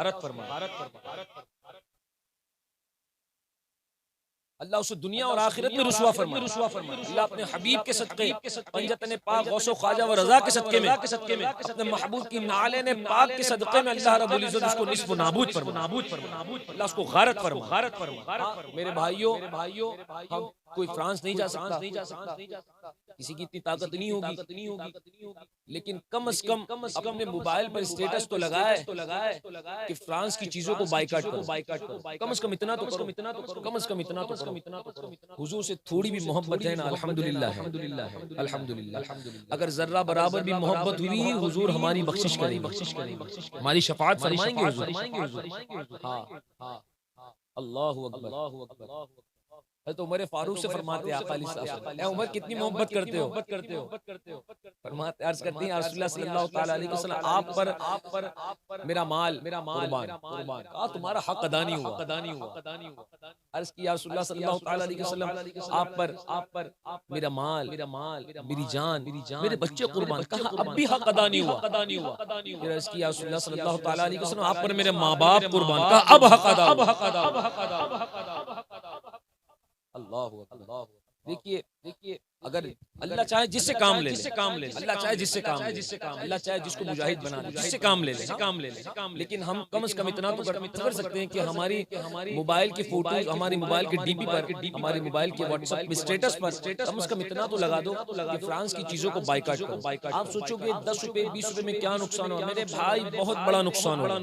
اللہ اسے دنیا اور آخرت میں رسوا فرمائے، اللہ اپنے حبیب کے صدقے، پنجتن پاک غوث و خواجہ و رضا کے صدقے میں، اپنے محبوب کی نعلین پاک کے صدقے میں اللہ رب العزت اس کو نصف و نابود فرمائے، اللہ اس کو غارت فرمائے۔ میرے بھائیوں، ہم کوئی فرانس نہیں جا سکتا، کسی کی اتنی طاقت نہیں ہوگی، لیکن کم از کم اپنے موبائل پر اسٹیٹس تو لگائے کہ فرانس کی چیزوں کو بائیکاٹ کرو، کم از کم اتنا تو کرو، کم از کم اتنا تو کرو۔ حضور سے تھوڑی بھی محبت ہے نا، الحمدللہ۔ اگر ذرہ برابر بھی محبت ہوئی، حضور ہماری بخشش کریں گے، ہماری شفاعت فرمائیں گے حضور۔ ہاں اللہ اکبر۔ حضرت عمر فاروق سے فرماتے ہیں آقا علیہ السلام، اے عمر کتنی محبت کرتے ہو؟ فرماتے عرض کرتے ہیں یا رسول اللہ صلی اللہ تعالی علیہ وسلم، آپ پر میرا مال قربان، کہا تمہارا حق ادا نہیں ہوا۔ عرض کیا یا رسول اللہ صلی اللہ تعالی علیہ وسلم، آپ پر میرا مال، میری جان، میرے بچے قربان، کہا اب بھی حق ادا نہیں ہوا۔ پھر عرض کیا یا رسول اللہ صلی اللہ تعالی علیہ وسلم، آپ پر میرے ماں باپ قربان، کہا اب حق ادا۔ اللہ اکبر۔ دیکھیے اگر اللہ چاہے جس سے کام لے لے، اللہ چاہے جس سے کام لے لے، اللہ چاہے جس کو مجاہد بنا دے، جس سے کام لے لے، لیکن ہم کم از کم اتنا تو کر سکتے ہیں کہ ہماری موبائل کی فوٹوز، ہماری موبائل کے ڈی پی پر، ہماری موبائل کے واٹس ایپ پہ اسٹیٹس پر کم از کم اتنا تو لگا دو کہ فرانس کی چیزوں کو بائیکاٹ کرو۔ آپ سوچو گے 10 روپے 20 روپے میں کیا نقصان ہوا؟ میرے بھائی بہت بڑا نقصان ہوا،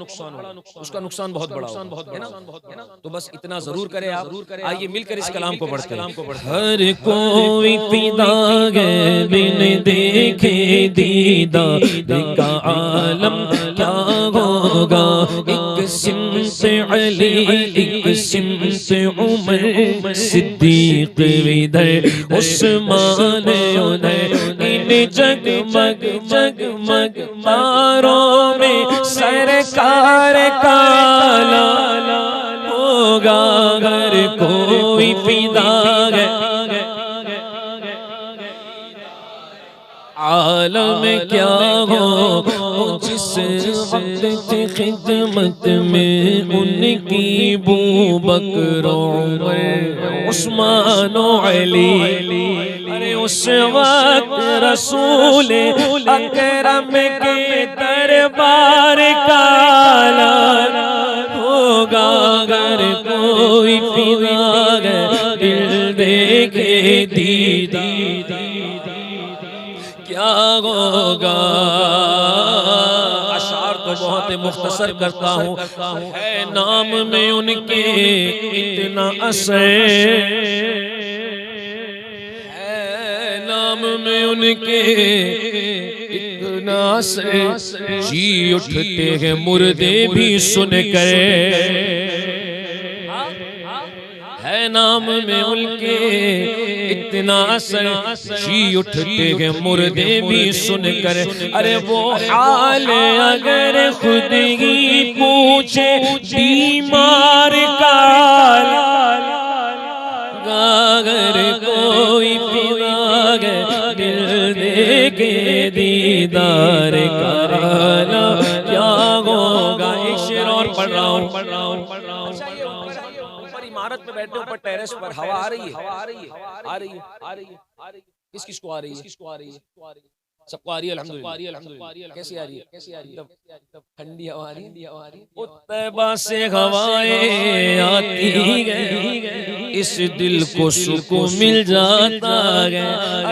اس کا نقصان بہت بڑا ہے نا۔ تو بس اتنا ضرور کریں آپ۔ آئیے مل کر اس کلام کو پڑھتے ہیں۔ ہر کوئی فدا گئے بن دیکھے دیدار کا عالم کیا ہوگا، ایک سمت علی ایک سمت عمر صدیق ادھر عثمان ادھر، ان جگمگ جگمگ تاروں میں سرکار کا ہوگا، ہر کوئی فدا گئے عالم کیا ہو، جس وقت تھی خدمت میں ان کی بو بکر و عمر عثمان و علی، ارے اس وقت رسول اکرم کے دربار کا ہوگا، اگر کوئی فدا گئے دل دیکھے دیدار کیا ہوگا۔ اشعار تو بہت مختصر کرتا ہوں، ہے نام میں ان کے اتنا اثر، ہے نام میں ان کے اتنا اثر، جی اٹھتے ہیں مردے بھی سن کر، ہے نام میں ان کے اتنا اثر، جی اٹھتے ہیں مردے بھی سن کر، ارے وہ حال اگر خود ہی پوچھے بیمار کا، اگر کوئی فدا گئے دل دیکھے دیدار کا کیا ہوگا۔ ایک شعر اور پڑھ رہا ہوں۔ عمارت میں بیٹھے اوپر ٹیرس پر ہوا آ رہی ہے، کس کو آ رہی ہے؟ سب کو آ رہی ہے الحمدللہ۔ کیسی آ رہی ہے؟ ٹھنڈی ہوا آ رہی ہے، طیبہ سے ہوائیں آتی گئیں، اس دل کو سکون مل جاتا ہے،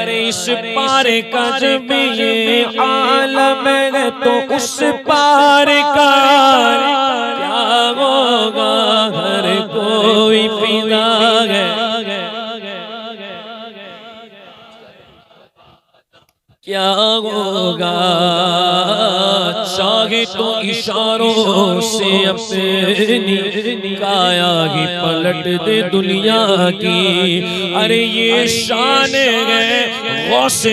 ارے اس پار کا جب یہ عالم ہے تو اس پار کا کیا ہوگا، ہر کوئی فدا ہے کیا ہوگا، چاہے تو اشاروں سے اپنی کایا ہی پلٹ دے دنیا کی، ارے یہ شان ہے غوث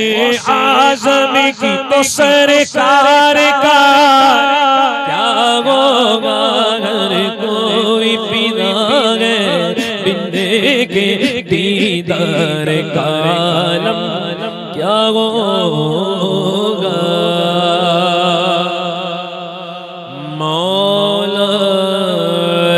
اعظم کی تو سرکار کا کیا ہوگا، ہر کوئی فدا ہے بن دیکھے دیدار کا عالم کیا ہوگا۔ مولا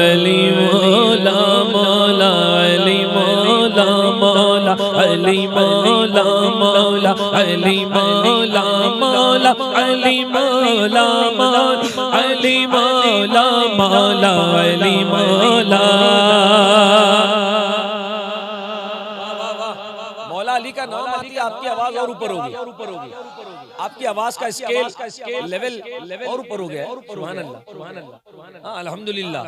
علی مولا مولا علی مولا مولا علی مولا مولا علی مولا مولا علی مولا مولا علی مولا مولا علی مولا۔ مولا علی کا نام آتی ہے آپ کی آواز اور اوپر ہوگی، آپ کی آواز کا اسکیل لیول اور اوپر ہو گیا ہے. سبحان اللہ. ہاں الحمدللہ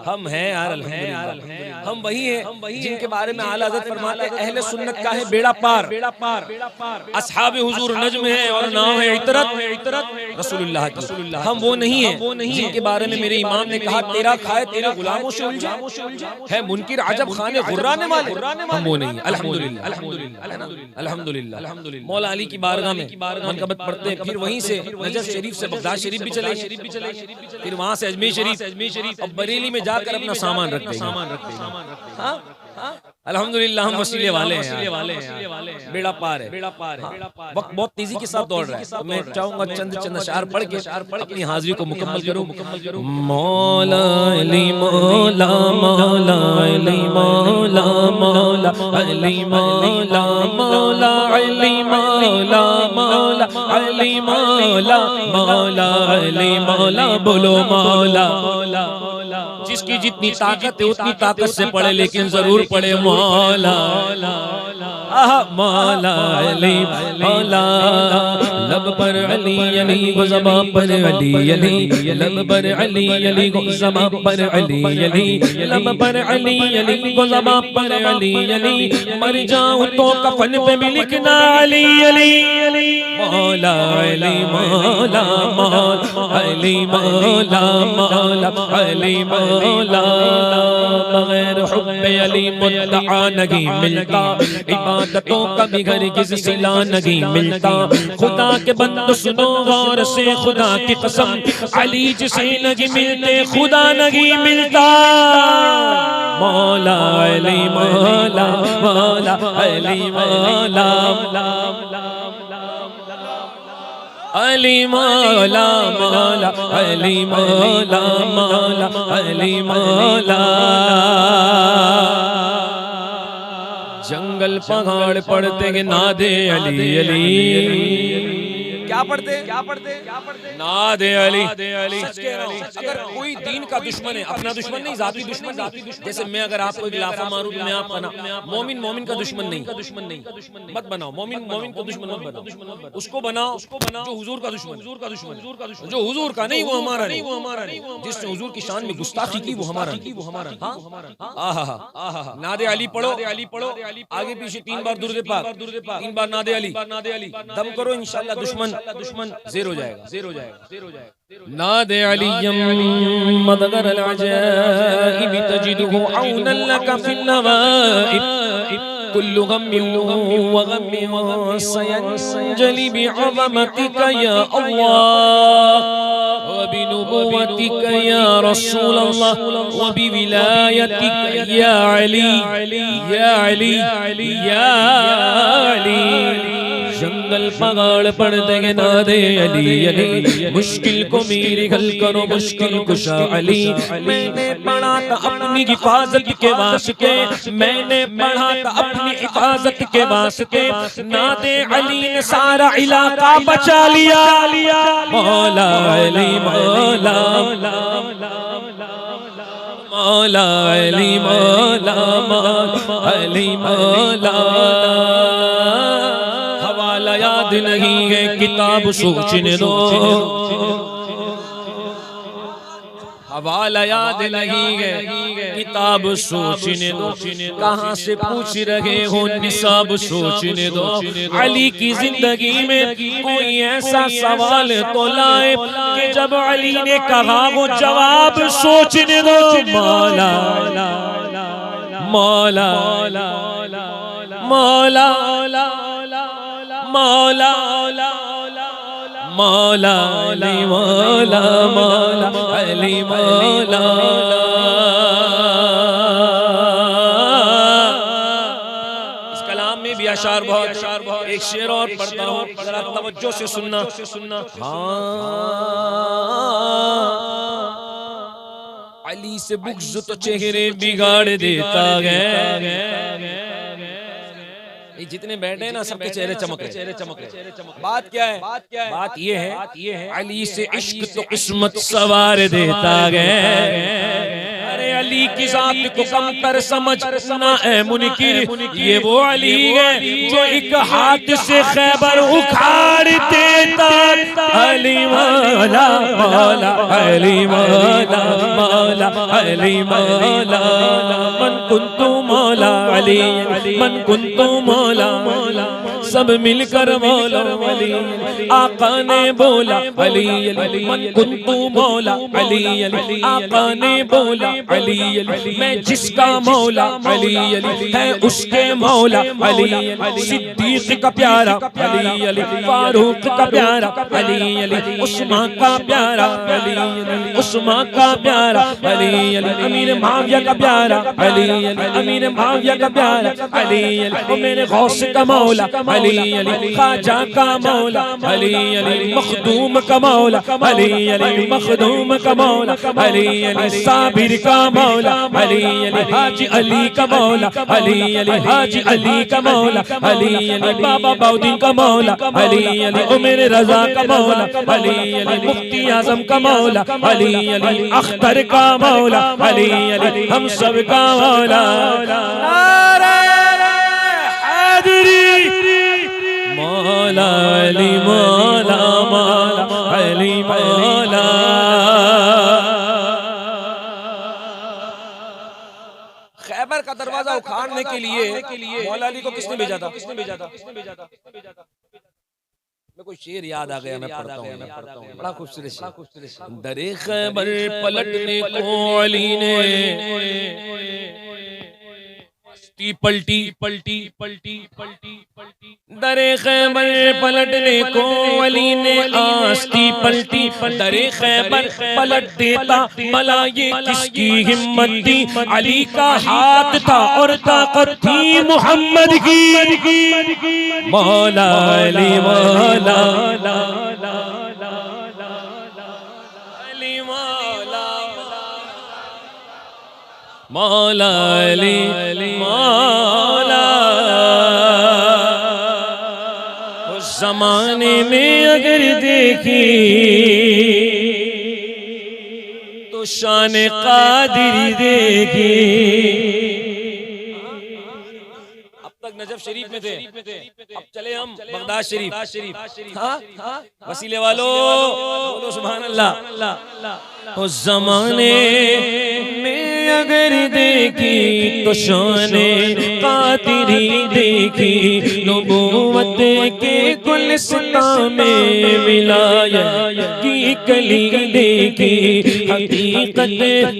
ہم ہیں یار، الحمدللہ ہم وہی ہیں جن کے بارے میں اعلیٰ حضرت فرماتے ہیں اہل سنت کا ہے بیڑا پار، اصحاب حضور نجم ہے اور نام ہے عطرت رسول اللہ کی. ہم وہ نہیں ہیں جن کے بارے میں میرے امام نے کہا تیرا کھائے تیرے غلاموں سے الجھے ہے منکر عجب خانے غرانے والے. ہم وہ نہیں ہیں. الحمدللہ مولا علی کی بارگاہ میں منقبت پڑھتے ہیں، پھر وہیں سے نجف شریف سے بغداد شریف بھی چلے گئے، پھر وہاں سے اجمیر شریف اور بریلی میں جا کر اپنا سامان رکھتے ہیں. الحمدللہ ہم وسیلے والے ہیں، بیڑا پار ہے. وقت بہت تیزی کے ساتھ دوڑ رہا ہے، تو میں چاہوں گا چند اشعار پڑھ کے اپنی حاضری کو مکمل کروں. مولا علی مولا مولا علی مولا مولا علی مولا مولا علی مولا مولا علی مولا مولا علی مولا بولو مولا. جس کی جتنی طاقت ہے اتنی طاقت سے پڑھے، لیکن ضرور پڑھے مولا مولا علی مولا. لب پر علی علی کو زباں پر علی علی، لب پر علی علی کو زباں پر علی علی، لب پر علی علی کو زباں پر علی علی. مر جاؤں تو کفن پہ بھی لکھنا علی علی مولا علی مولا مولا علی مولا مولا علی مولا. بغیر حب علی مدعا نہیں ملتا، عبادتوں کا بھی ہرگز صلہ نہیں ملتا. خدا کے بندو سنو غور سے، خدا کی قسم علی جسے نہیں ملتے خدا نہیں ملتا. مولا علی مولا مولا علی مولا علی مولا مولا علی مولا مولا علی مولا. جنگل پہاڑ پڑھتے ہیں ناد علی علی. کیا پڑھتے ناد علی. سچ کہہ رہا ہوں، اگر کوئی دین کا دشمن ہے، اپنا دشمن نہیں، ذاتی دشمن نہیں. جیسے میں اگر آپ کو خلافہ ماروں تو میں آپ بنا. مومن کا دشمن نہیں، مت بناؤ. مومن کا دشمن مت بناؤ. اس کو بناؤ جو حضور کا دشمن، جو حضور کا نہیں وہ ہمارا نہیں. جس نے حضور کی شان میں گستاخی کی وہ ہمارا نہیں. ناد علی پڑھو، آگے پیچھے 3 بار درود پاک، 3 بار ناد علی. دم کرو انشاءاللہ دشمن زیر ہو جائے گا. ناد علی مدغر العجائب تجدہ عونا لک فی النوائب. كل غم وغم سينجلي بعظمتك يا الله وبنبوتك يا رسول الله وبولايتك يا علي يا علي يا علي. جنگل پہاڑ پڑھتے ہیں ناد علی علی. مشکل کو میری حل کرو مشکل کشا علی. میں نے پڑھا تھا اپنی حفاظت کے واسطے، میں نے پڑھا تھا اپنی حفاظت کے واسطے. ناد علی نے سارا علاقہ بچا لیا. مولا علی مولا مولا علی مولا مولا علی مولا. حوالہ یاد نہیں ہے کتاب سوچنے دو، حوالہ یاد نہیں ہے کتاب سوچنے دو. کہاں سے پوچھ رہے ہو نصاب سوچنے دو. علی کی زندگی میں کوئی ایسا سوال تو لائے کہ جب علی نے کہا وہ جواب سوچنے دو. مولا مولا مولا مولا مولا علی مولا مولا علی مولا. اس کلام میں بھی اشعار بہت. ایک شعر اور پڑھتا ہوں، ذرا توجہ سے سننا. علی سے بغض تو چہرے بگاڑ دیتا ہے. جتنے بیٹھے ہیں نا سب کے چہرے چمک رہے. بات کیا ہے؟ بات یہ ہے علی سے عشق تو قسمت سوار دیتا ہے. ارے علی کی ذات کو کم تر سمجھنا اے منکر، یہ وہ علی ہے جو ایک ہاتھ سے خیبر اکھاڑ دیتا۔ علی مولا مولا علی مولا مولا علی مولا، من کنت مولا علی من کنت مولا، سب مل کر مولا علی۔ آقا نے بولا علی علی من کنت مولا علی علی، آقا نے بولا علی علی میں جس کا مولا علی علی ہے اس کے مولا علی علی، صدیق کا پیارا علی علی، فاروق کا پیارا علی علی، عثمان کا پیارا علی علی، عثمان کا پیارا علی علی، امیر معاویہ کا پیارا علی علی، امیر معاویہ کا پیارا علی علی، میرے غوث کا مولا علی علی، خواجہ کا مولا علی علی، مخدوم کا مولا علی علی، مخدوم کا مولا علی علی، صابر کا مولا علی علی، حاجی علی کا مولا علی علی، حاجی علی کا مولا علی علی، بابا باؤدین کا مولا علی علی، عمر رضا کا مولا علی علی، مفتی اعظم کا مولا علی علی، اختر کا مولا علی علی، ہم سب کا مولا۔ نعرہ حیدری مولا علی مولا مولا علی مولا۔ خیبر کا دروازہ اکھاڑنے کے لیے مولا علی کو کس نے بھیجا تھا؟ میں کوئی شعر یاد آ گیا، میں پڑھتا ہوں، بڑا خوبصورت شعر۔ در خیبر پلٹنے کو علی نے پلٹی پلٹی پلٹی پلٹی پلٹی، در خیبر پلٹنے کو علی نے آستی پلٹی، در خیبر پلٹ دیتا بھلا یہ کس کی ہمت تھی، علی کا ہاتھ تھا اور طاقت تھی محمد کی، مولا علی مولا علی مولا مولا علی مولا۔ اس زمانے میں اگر دیکھی تو شان قادری دیکھی، اب تک نجف شریف میں تھے، اب چلے ہم بغداد شریف۔ ہاں وسیلے والو بولو سبحان اللہ۔ اس زمانے میں اگر دیکھی تو شان قادری دیکھی، نبوت کے گلستان میں ولایت کی کلی دیکھی، حقیقت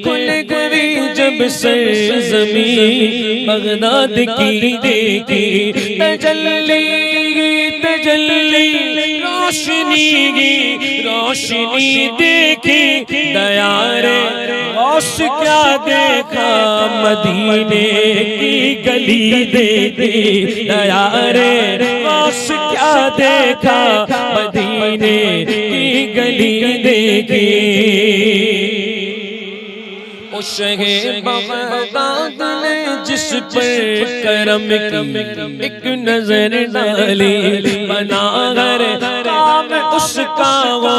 کھل گئی جب سرزمین بغداد کی دیکھی، تجلی تجلی روشنی دیکھی، دیار غوث کیا دیکھا مدینے کی گلی دیکھی، دیار غوث کیا دیکھا مدینے کی گلی دیکھی۔ اس شہر بغداد نے جس پر کرم کی ایک نظر ڈالی، بنا گھر کام اس کا ہو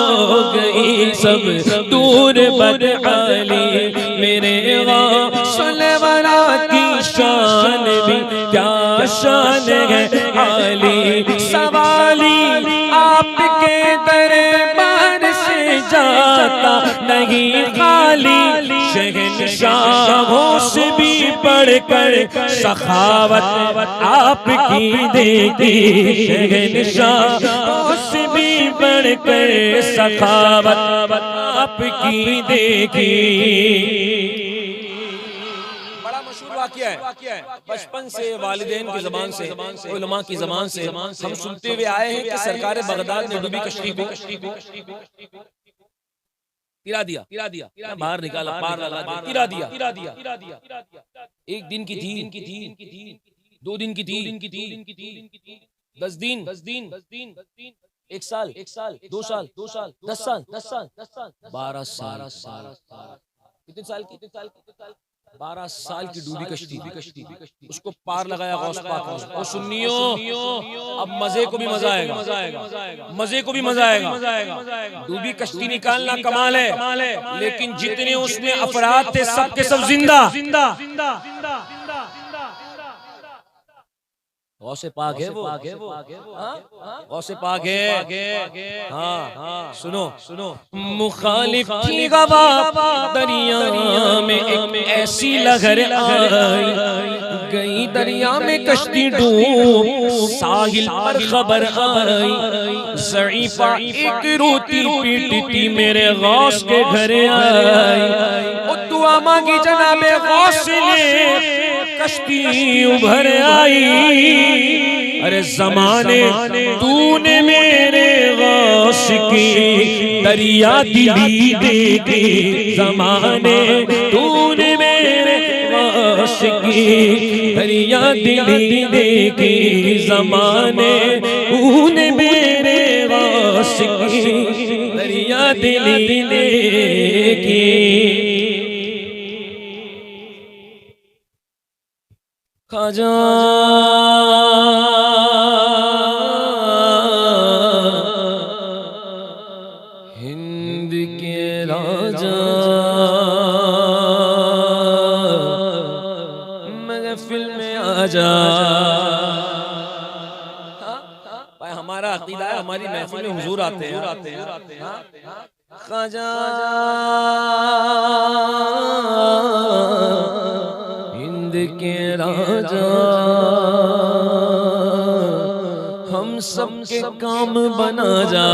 گئی سب دور بدحالی، میرے غوث الورا کی شان بھی کیا شان ہے عالی، سوالی آپ کے دربار سے جاتا نہیں خالی، شہنشاہوں سے بھی بڑھ کر سخاوت آپ کی دیکھی، شہنشاہوں سے بھی بڑھ کر سخاوت آپ کی دیکھی۔ بڑا مشہور واقعہ ہے، بچپن سے والدین کی زبان سے علماء کی زبان سے ہم سنتے ہوئے آئے ہیں کہ سرکار بغداد نے ڈوبی کشتی کو گرا دیا، باہر نکالا، پار لگا دیا، گرا دیا۔ ایک دن کی تھی، 2 دن کی تھی، 10 دن، 1 سال، 2 سال، 10 سال، 12 سال، کتنے سال کی؟ 12 سال کی ڈوبی کشتی، اس کو پار لگایا غوث پاک نے۔ او سنیو، اب مزے کو بھی مزہ آئے گا، مزے کو بھی مزہ آئے گا۔ ڈوبی کشتی نکالنا کمال ہے، لیکن جتنے اس میں افراد تھے سب کے سب زندہ۔ غوث پاک ہے وہ، غوث پاک ہے۔ ہاں سنو، مخالف تھی گواہ دریا میں ایک ایسی لہر آئی، گئی دریا میں کشتی ڈوب، ساحل پر خبر آئی، ضعیفہ ایک روتی پیٹتی میرے غوث کے گھر آئی، دعا مانگی جناب غوث نے، کشتی ابھر آئی۔ ارے زمانے تو نے میرے غوث کی دریا دلی دیکھی، زمانے تو نے میرے غوث کی دریا دلی دیکھی، زمانے تو نے میرے غوث کی دریا دلی دیکھی۔ خواجہ ہند کے راجا محفل میں آجا۔ ہمارا عقیدہ ہے ہماری محفل میں حضور آتے ہیں۔ خواجہ ہند کے راجا، ہم سب کے کام بنا جا،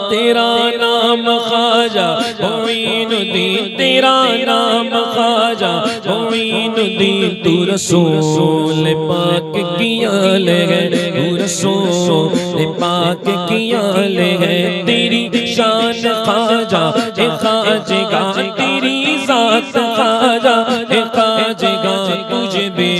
تیرا نام خواجہ معین الدین، تیرا نام خواجہ معین الدین، تو رسول پاک کی آل ہے، تو رسول پاک کی آل ہے، تیری شان خواجہ اے خواجگاں، تیری ذات خواجہ اے خواجگاں، تجھ بے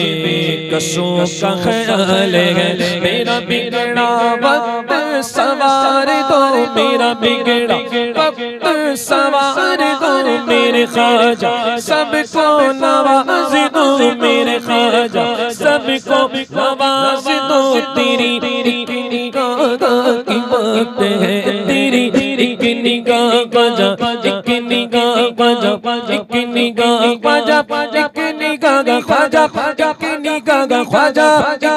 کسوں کا خیال ہے، میرا بگڑا وقت سوار دو، میرا بگڑا وقت سوار دو میرے خواجہ، سب کو نواز دو میرے خواجہ، سب کو نواز دو، تیری ایک نگاہ کی بات ہے، تیری ایک نگاہ خواجہ، ایک نگاہ خواجہ، ایک نگاہ خواجہ، ایک نگاہ خواجہ، ایک نگاہ خواجہ،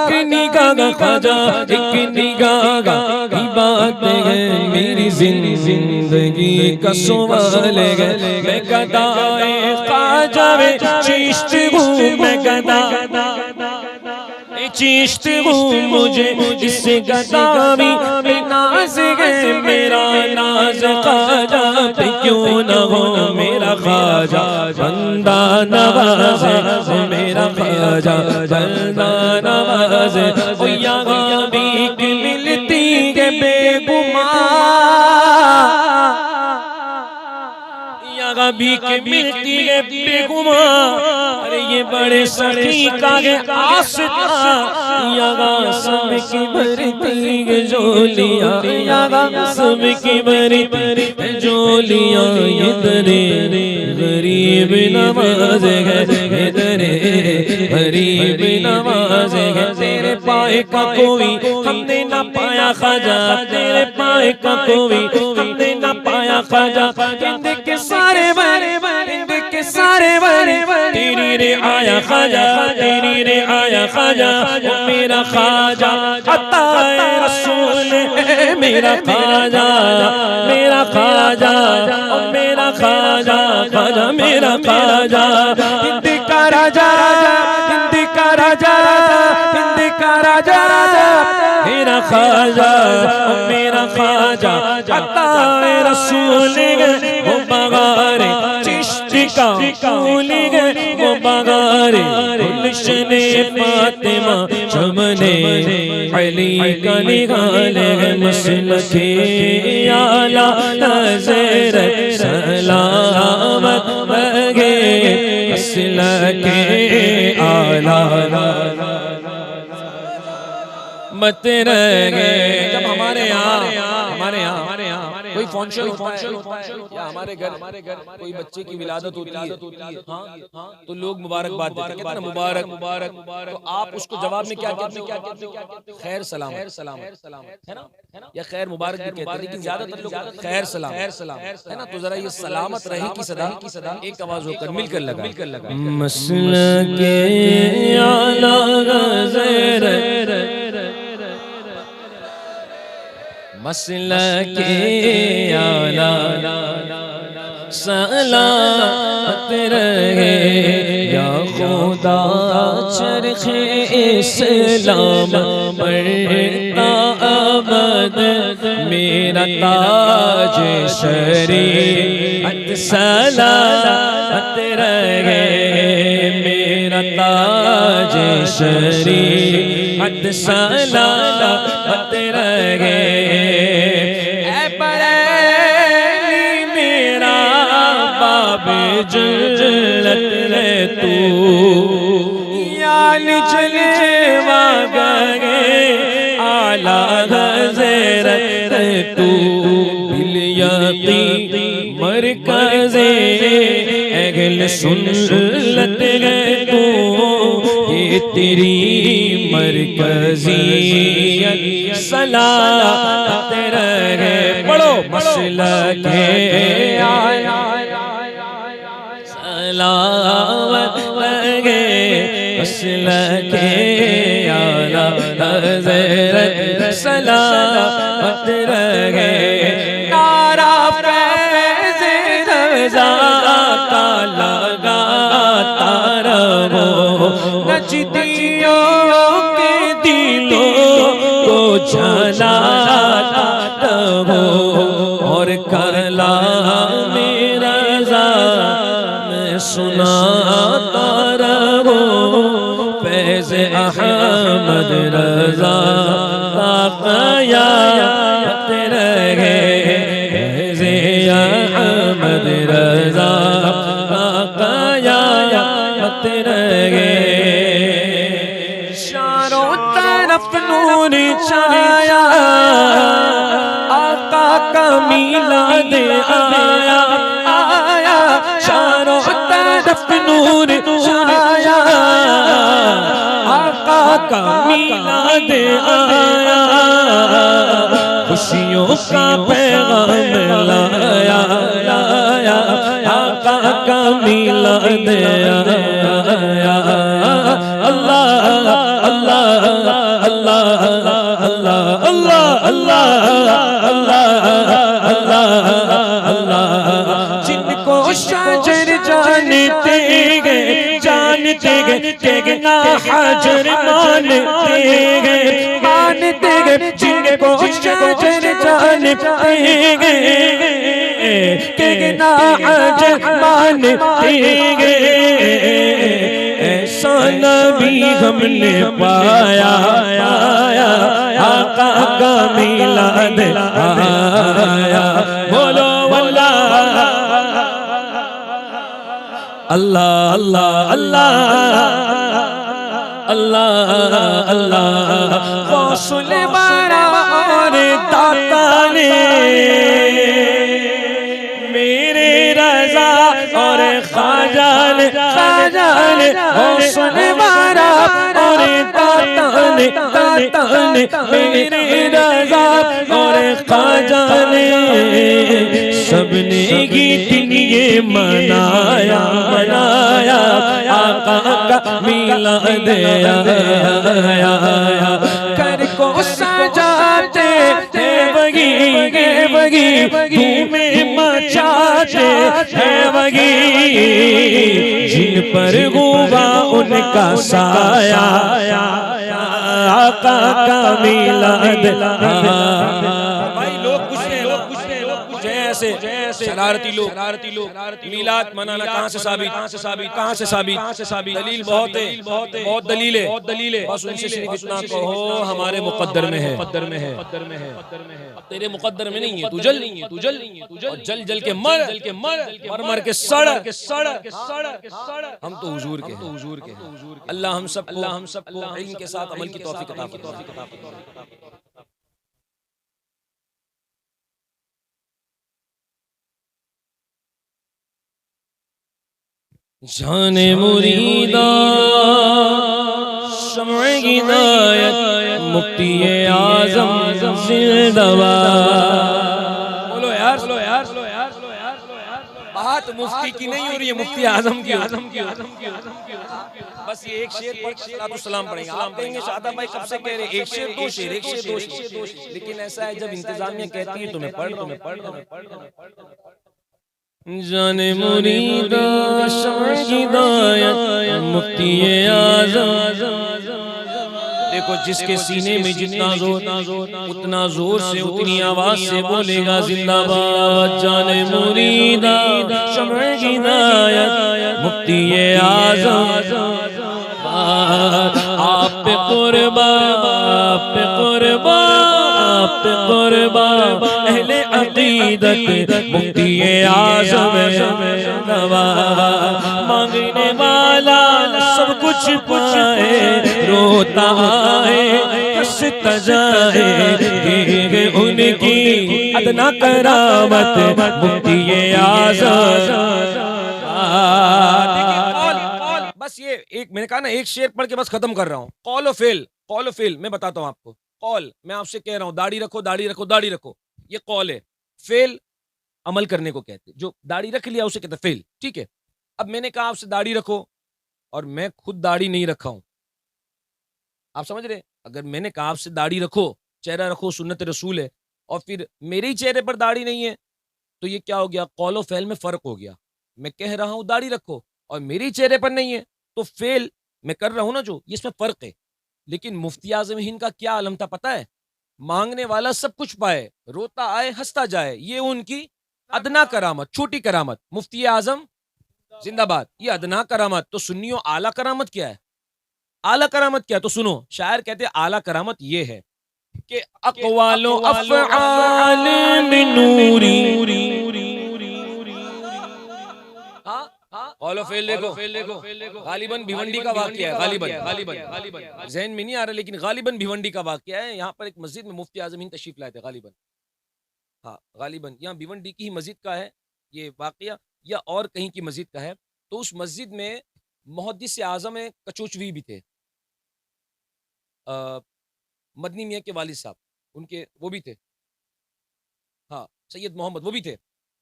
ایک نگاہ خواجہ، ایک نگاہ کی بات ہے، میری زندگی کا سوال ہے، میں گدائے خواجہ چشت ہوں، میں گدا چشت ہوں، مجھے اس گداوی پہ ناز ہے، میرا ناز خواجہ پہ کیوں نہ ہو، میرا خواجہ بندہ نواز ہے، میرا خواجہ بندہ نواز ہے، او یہاں بھی ملتی ہے بے گمان، یہاں بھی ملتی ہے بے گمان، ارے یہ بڑے سخی کا ہے آستا، یہاں سب کی بھرتی ہے جولیاں، یہاں سب کی بھرتی جولیاں، یہ درے غریب نواز ہے، یہ درے غریب نواز ہے، تیرے پائے کا کوئی ہم نے نہ پایا خواجہ، تیرے پائے کا کوئی ہم نے نہ پایا خواجہ، ہند کے سارے بڑے ہند کے سارے بڑے تیری رعایا خواجہ، تیری رعایا خواجہ، میرا خواجہ عطا رسول ہے، میرا خواجہ، میرا خواجہ، میرا خواجہ، خواجہ میرا خواجہ، ہند کا راجا، ہند کا راجا، ہند کا راجا، میرا خواجہ، میرا خواجہ عطا رسول ہے، وہ بغار چشت کا پھول ہے، وہ بغار گلشن فاطمہ چمن علی کا نگال ہے، مسلک اعلیٰ نظر سلامت بگے، مسلک اعلیٰ مت رہ گئے۔ جب ہمارے یہاں کوئی فنکشن ہوتا ہے یا ہمارے گھر کوئی بچے کی ولادت ہوتی ہے ہاں تو لوگ مبارکباد دیتے ہیں، کہتے ہیں نا مبارک مبارک، تو آپ اس کو جواب میں کیا کہتے ہیں؟ خیر سلام ہے نا، یا خیر مبارک بھی کہتے ہیں، لیکن زیادہ تر لوگ خیر سلام ہے نا. تو ذرا یہ سلامت رہے کی صدا ایک آواز ہو کر مل کر لگا. مسلک اعلیٰ غزر مسلک اعلیٰ سلامت رہے یا خدا چرخ اسلام پر ابد میرا تاج شریعت سلامت رہے میرا تاج شریعت سلامت رہے اے بریلی میرا باب جلت رہ تو یال جلوہ گئے اعلیٰ حضرت تو بالیقین مرکز اہل سنت ہے تو یہ تیری مرکزیت صلات رہے پڑھو مسلک صلوات رہے مسلک اعلیٰ حضرت صلوات رہے نعرہ فیض رضا کا لگاتا رہو نجدیوں کے دلوں کو جلاتا رہو اور کلام رضا میں سناتا رہو فیض احمد رضا قیامت رہے فیض احمد رضا قیامت رہے چاروں طرف نور چھایا آقا کا میلاد آیا آیا چاروں طرف نور چھایا آقا کا میلاد آیا خوشیوں کا پیغام لایا لایا آقا کا میلاد آیا اللہ اللہ اللہ اللہ اللہ اللہ اللہ اللہ جن کو شجر جانتے گئے کہ نا حجر مانتے گئے جن کو شجر جانتے گئے کہ نا حجر مانتے گئے ایسا نبی ہم نے پایا آقا کا میلاد آیا بولو اللہ اللہ اللہ اللہ اللہ غوث بارا اور داتا نے میرے رضا اور خواجہ نے غوث بارا اور داتا نے میرے رضا اور خواجہ نے سب نے گیت یہ منایا آقا کا میلاد آیا کر کو سجاتے ہیں بگی دھومیں مچاتے ہیں بگی جن پر ہوا ان کا سایہ آقا کا میلاد بھائی لوگ پوچھتے ہیں جیسے شرارتی لوگ میلاد منانا کہاں سے ثابت دلیل بہت دلیل ہے بس ان سے صرف اتنا کہو ہمارے مقدر میں ہے تیرے مقدر میں نہیں ہے تو جل جل کے مر کے سڑ ہم تو حضور کے اللہ ہم سب کو علم کے ساتھ عمل کی توفیق عطا فرمائے جان مریدا شمع ہدایت مفتی اعظم زندہ باد. بولو یار بات مفتی کی نہیں ہو رہی ہے، مفتی اعظم کی. بس یہ ایک شعر پڑھ کے صلاۃ السلام پڑھیں گے. آپ کہیں گے شاداب بھائی کب سے کہہ رہے ایک شعر دو شعر، لیکن ایسا ہے جب انتظامیہ کہتی ہے تو میں پڑھ رہا ہوں. جان مریدا شمع ہدایت مفتی اعظم. دیکھو جس کے سینے میں جتنا زور اتنا زور سے اتنی آواز سے بولے گا زندہ باد. جان مریدا شمع ہدایت مفتی اعظم آپ پہ قربان اہل عقیدت مفتی اعظم مانگنے والا سب کچھ پائے روتا ہے ہنستا جائے ان کی ادنا کرامت مفتی اعظم. بس یہ ایک میں نے کہا نا ایک شعر پڑھ کے بس ختم کر رہا ہوں. قول و فعل میں بتاتا ہوں آپ کو. قول میں آپ سے کہہ رہا ہوں داڑھی رکھو یہ قول ہے. فعل عمل کرنے کو کہتے جو داڑھی رکھ لیا اسے کہتے فعل. ٹھیک ہے. اب میں نے کہا آپ سے داڑھی رکھو اور میں خود داڑھی نہیں رکھا ہوں. آپ سمجھ رہے؟ اگر میں نے کہا آپ سے داڑھی رکھو چہرہ رکھو سنت رسول ہے اور پھر میرے ہی چہرے پر داڑھی نہیں ہے تو یہ کیا ہو گیا؟ قول و فعل میں فرق ہو گیا. میں کہہ رہا ہوں داڑھی رکھو اور میرے ہی چہرے پر نہیں ہے تو فعل میں کر رہا ہوں نا جو اس میں فرق ہے. لیکن مفتی اعظم ہند کا کیا عالم تھا پتہ ہے؟ مانگنے والا سب کچھ پائے روتا آئے ہنستا جائے. یہ ان کی ادنا کرامت چھوٹی کرامت. مفتی اعظم زندہ باد. یہ ادنا کرامت. تو سنیو اعلیٰ کرامت کیا ہے؟ اعلیٰ کرامت کیا ہے؟ تو سنو شاعر کہتے ہیں اعلیٰ کرامت یہ ہے کہ اقوال و افعال من نوری. قول و فعل دیکھو غالباً بھیونڈی کا واقعہ ہے. غالباً ذہن میں نہیں آ رہا لیکن غالباً بھیونڈی کا واقعہ ہے. یہاں پر ایک مسجد میں مفتی اعظم ہند تشریف لائے تھے. غالباً یہاں بھیونڈی کی ہی مسجد کا ہے یہ واقعہ یا اور کہیں کی مسجد کا ہے. تو اس مسجد میں محدث اعظم کچوچوی بھی تھے. مدنی میاں کے والد صاحب ان کے وہ بھی تھے. سید محمد وہ بھی تھے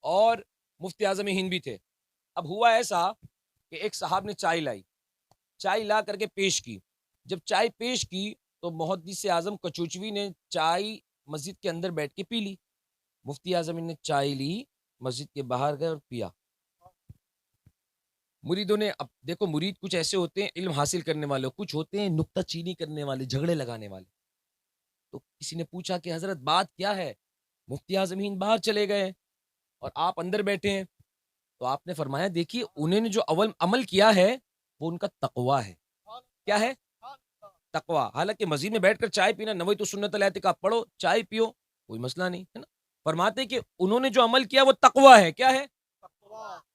اور مفتی اعظم ہند بھی تھے. اب ہوا ایسا کہ ایک صاحب نے چائے لا کر کے پیش کی. جب چائے پیش کی تو محدث اعظم کچوچوی نے چائے مسجد کے اندر بیٹھ کے پی لی. مفتی اعظم نے چائے لی مسجد کے باہر گئے اور پیا. مریدوں نے اب دیکھو مرید کچھ ایسے ہوتے ہیں علم حاصل کرنے والے کچھ ہوتے ہیں نکتہ چینی کرنے والے جھگڑے لگانے والے. تو کسی نے پوچھا کہ حضرت بات کیا ہے؟ مفتی اعظم ہند باہر چلے گئے اور آپ اندر بیٹھے ہیں. تو آپ نے فرمایا دیکھیے انہوں نے جو اول عمل کیا ہے وہ ان کا تقویٰ ہے. کیا ہے؟ تقویٰ. حالانکہ مسجد میں بیٹھ کر چائے پینا نویت سنت الاعتکاف پڑھو چائے پیو کوئی مسئلہ نہیں ہے نا. فرماتے کہ انہوں نے جو عمل کیا وہ تقویٰ ہے. کیا ہے؟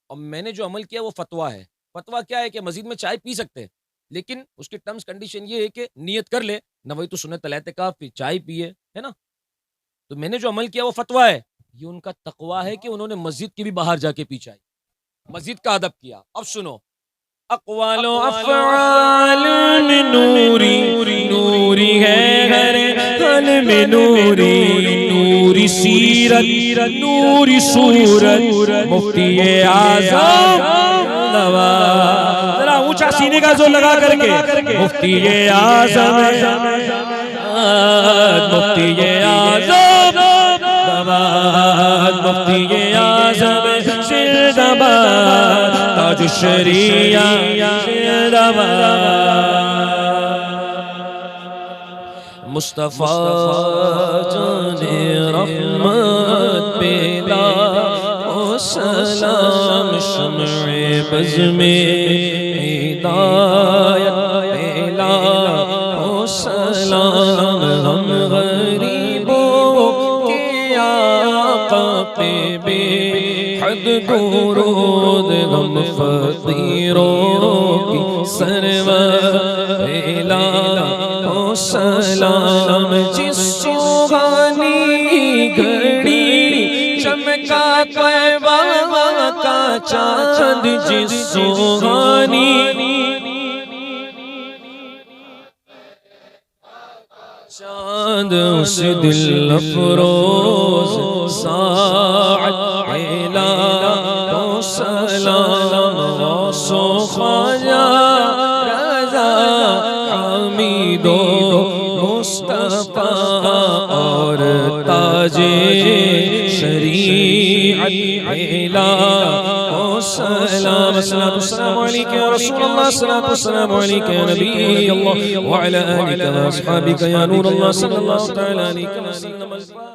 اور میں نے جو عمل کیا وہ فتویٰ ہے. فتویٰ کیا ہے کہ مسجد میں چائے پی سکتے ہیں لیکن اس کی ٹرمز کنڈیشن یہ ہے کہ نیت کر لے نویت سنت الاعتکاف پھر چائے پیے ہے نا. تو میں نے جو عمل کیا وہ فتویٰ ہے. یہ ان کا تقویٰ ہے کہ انہوں نے مسجد کے بھی باہر جا کے پی چائے مسجد کا ادب کیا. اب سنو اقوال و افعال من نوری ہے ہر حال میں نوری سیرت نوری صورت مفتی اعظم ذرا اونچا سینے کا زور لگا کر کے مفتی اعظم مفتی اعظم مفتی اعظم زندہ باد تاج الشریعہ زندہ باد. مصطفیٰ جان رحمت پیدا و سلام شمع بز میں ہدایت پیدا و سلام ہم غریبوں کے آقا پہ بے حد درود غم فقیروں کی سرور پیدا و سلام جس سوغانی گھڑی چمکا طیبہ کا چاند جس سوہانی چاند اس دل افروز ساعت اعلیٰ تو سلام غوث و خواجہ رضا حمید و مصطفیٰ اور تاج شریعت اعلیٰ و سلام الصلاة والسلام عليك يا رسول الله الصلاة والسلام عليك يا نبي الله وعلى آلك وأصحابك يا نور الله صلى الله تعالى عليك وسلم.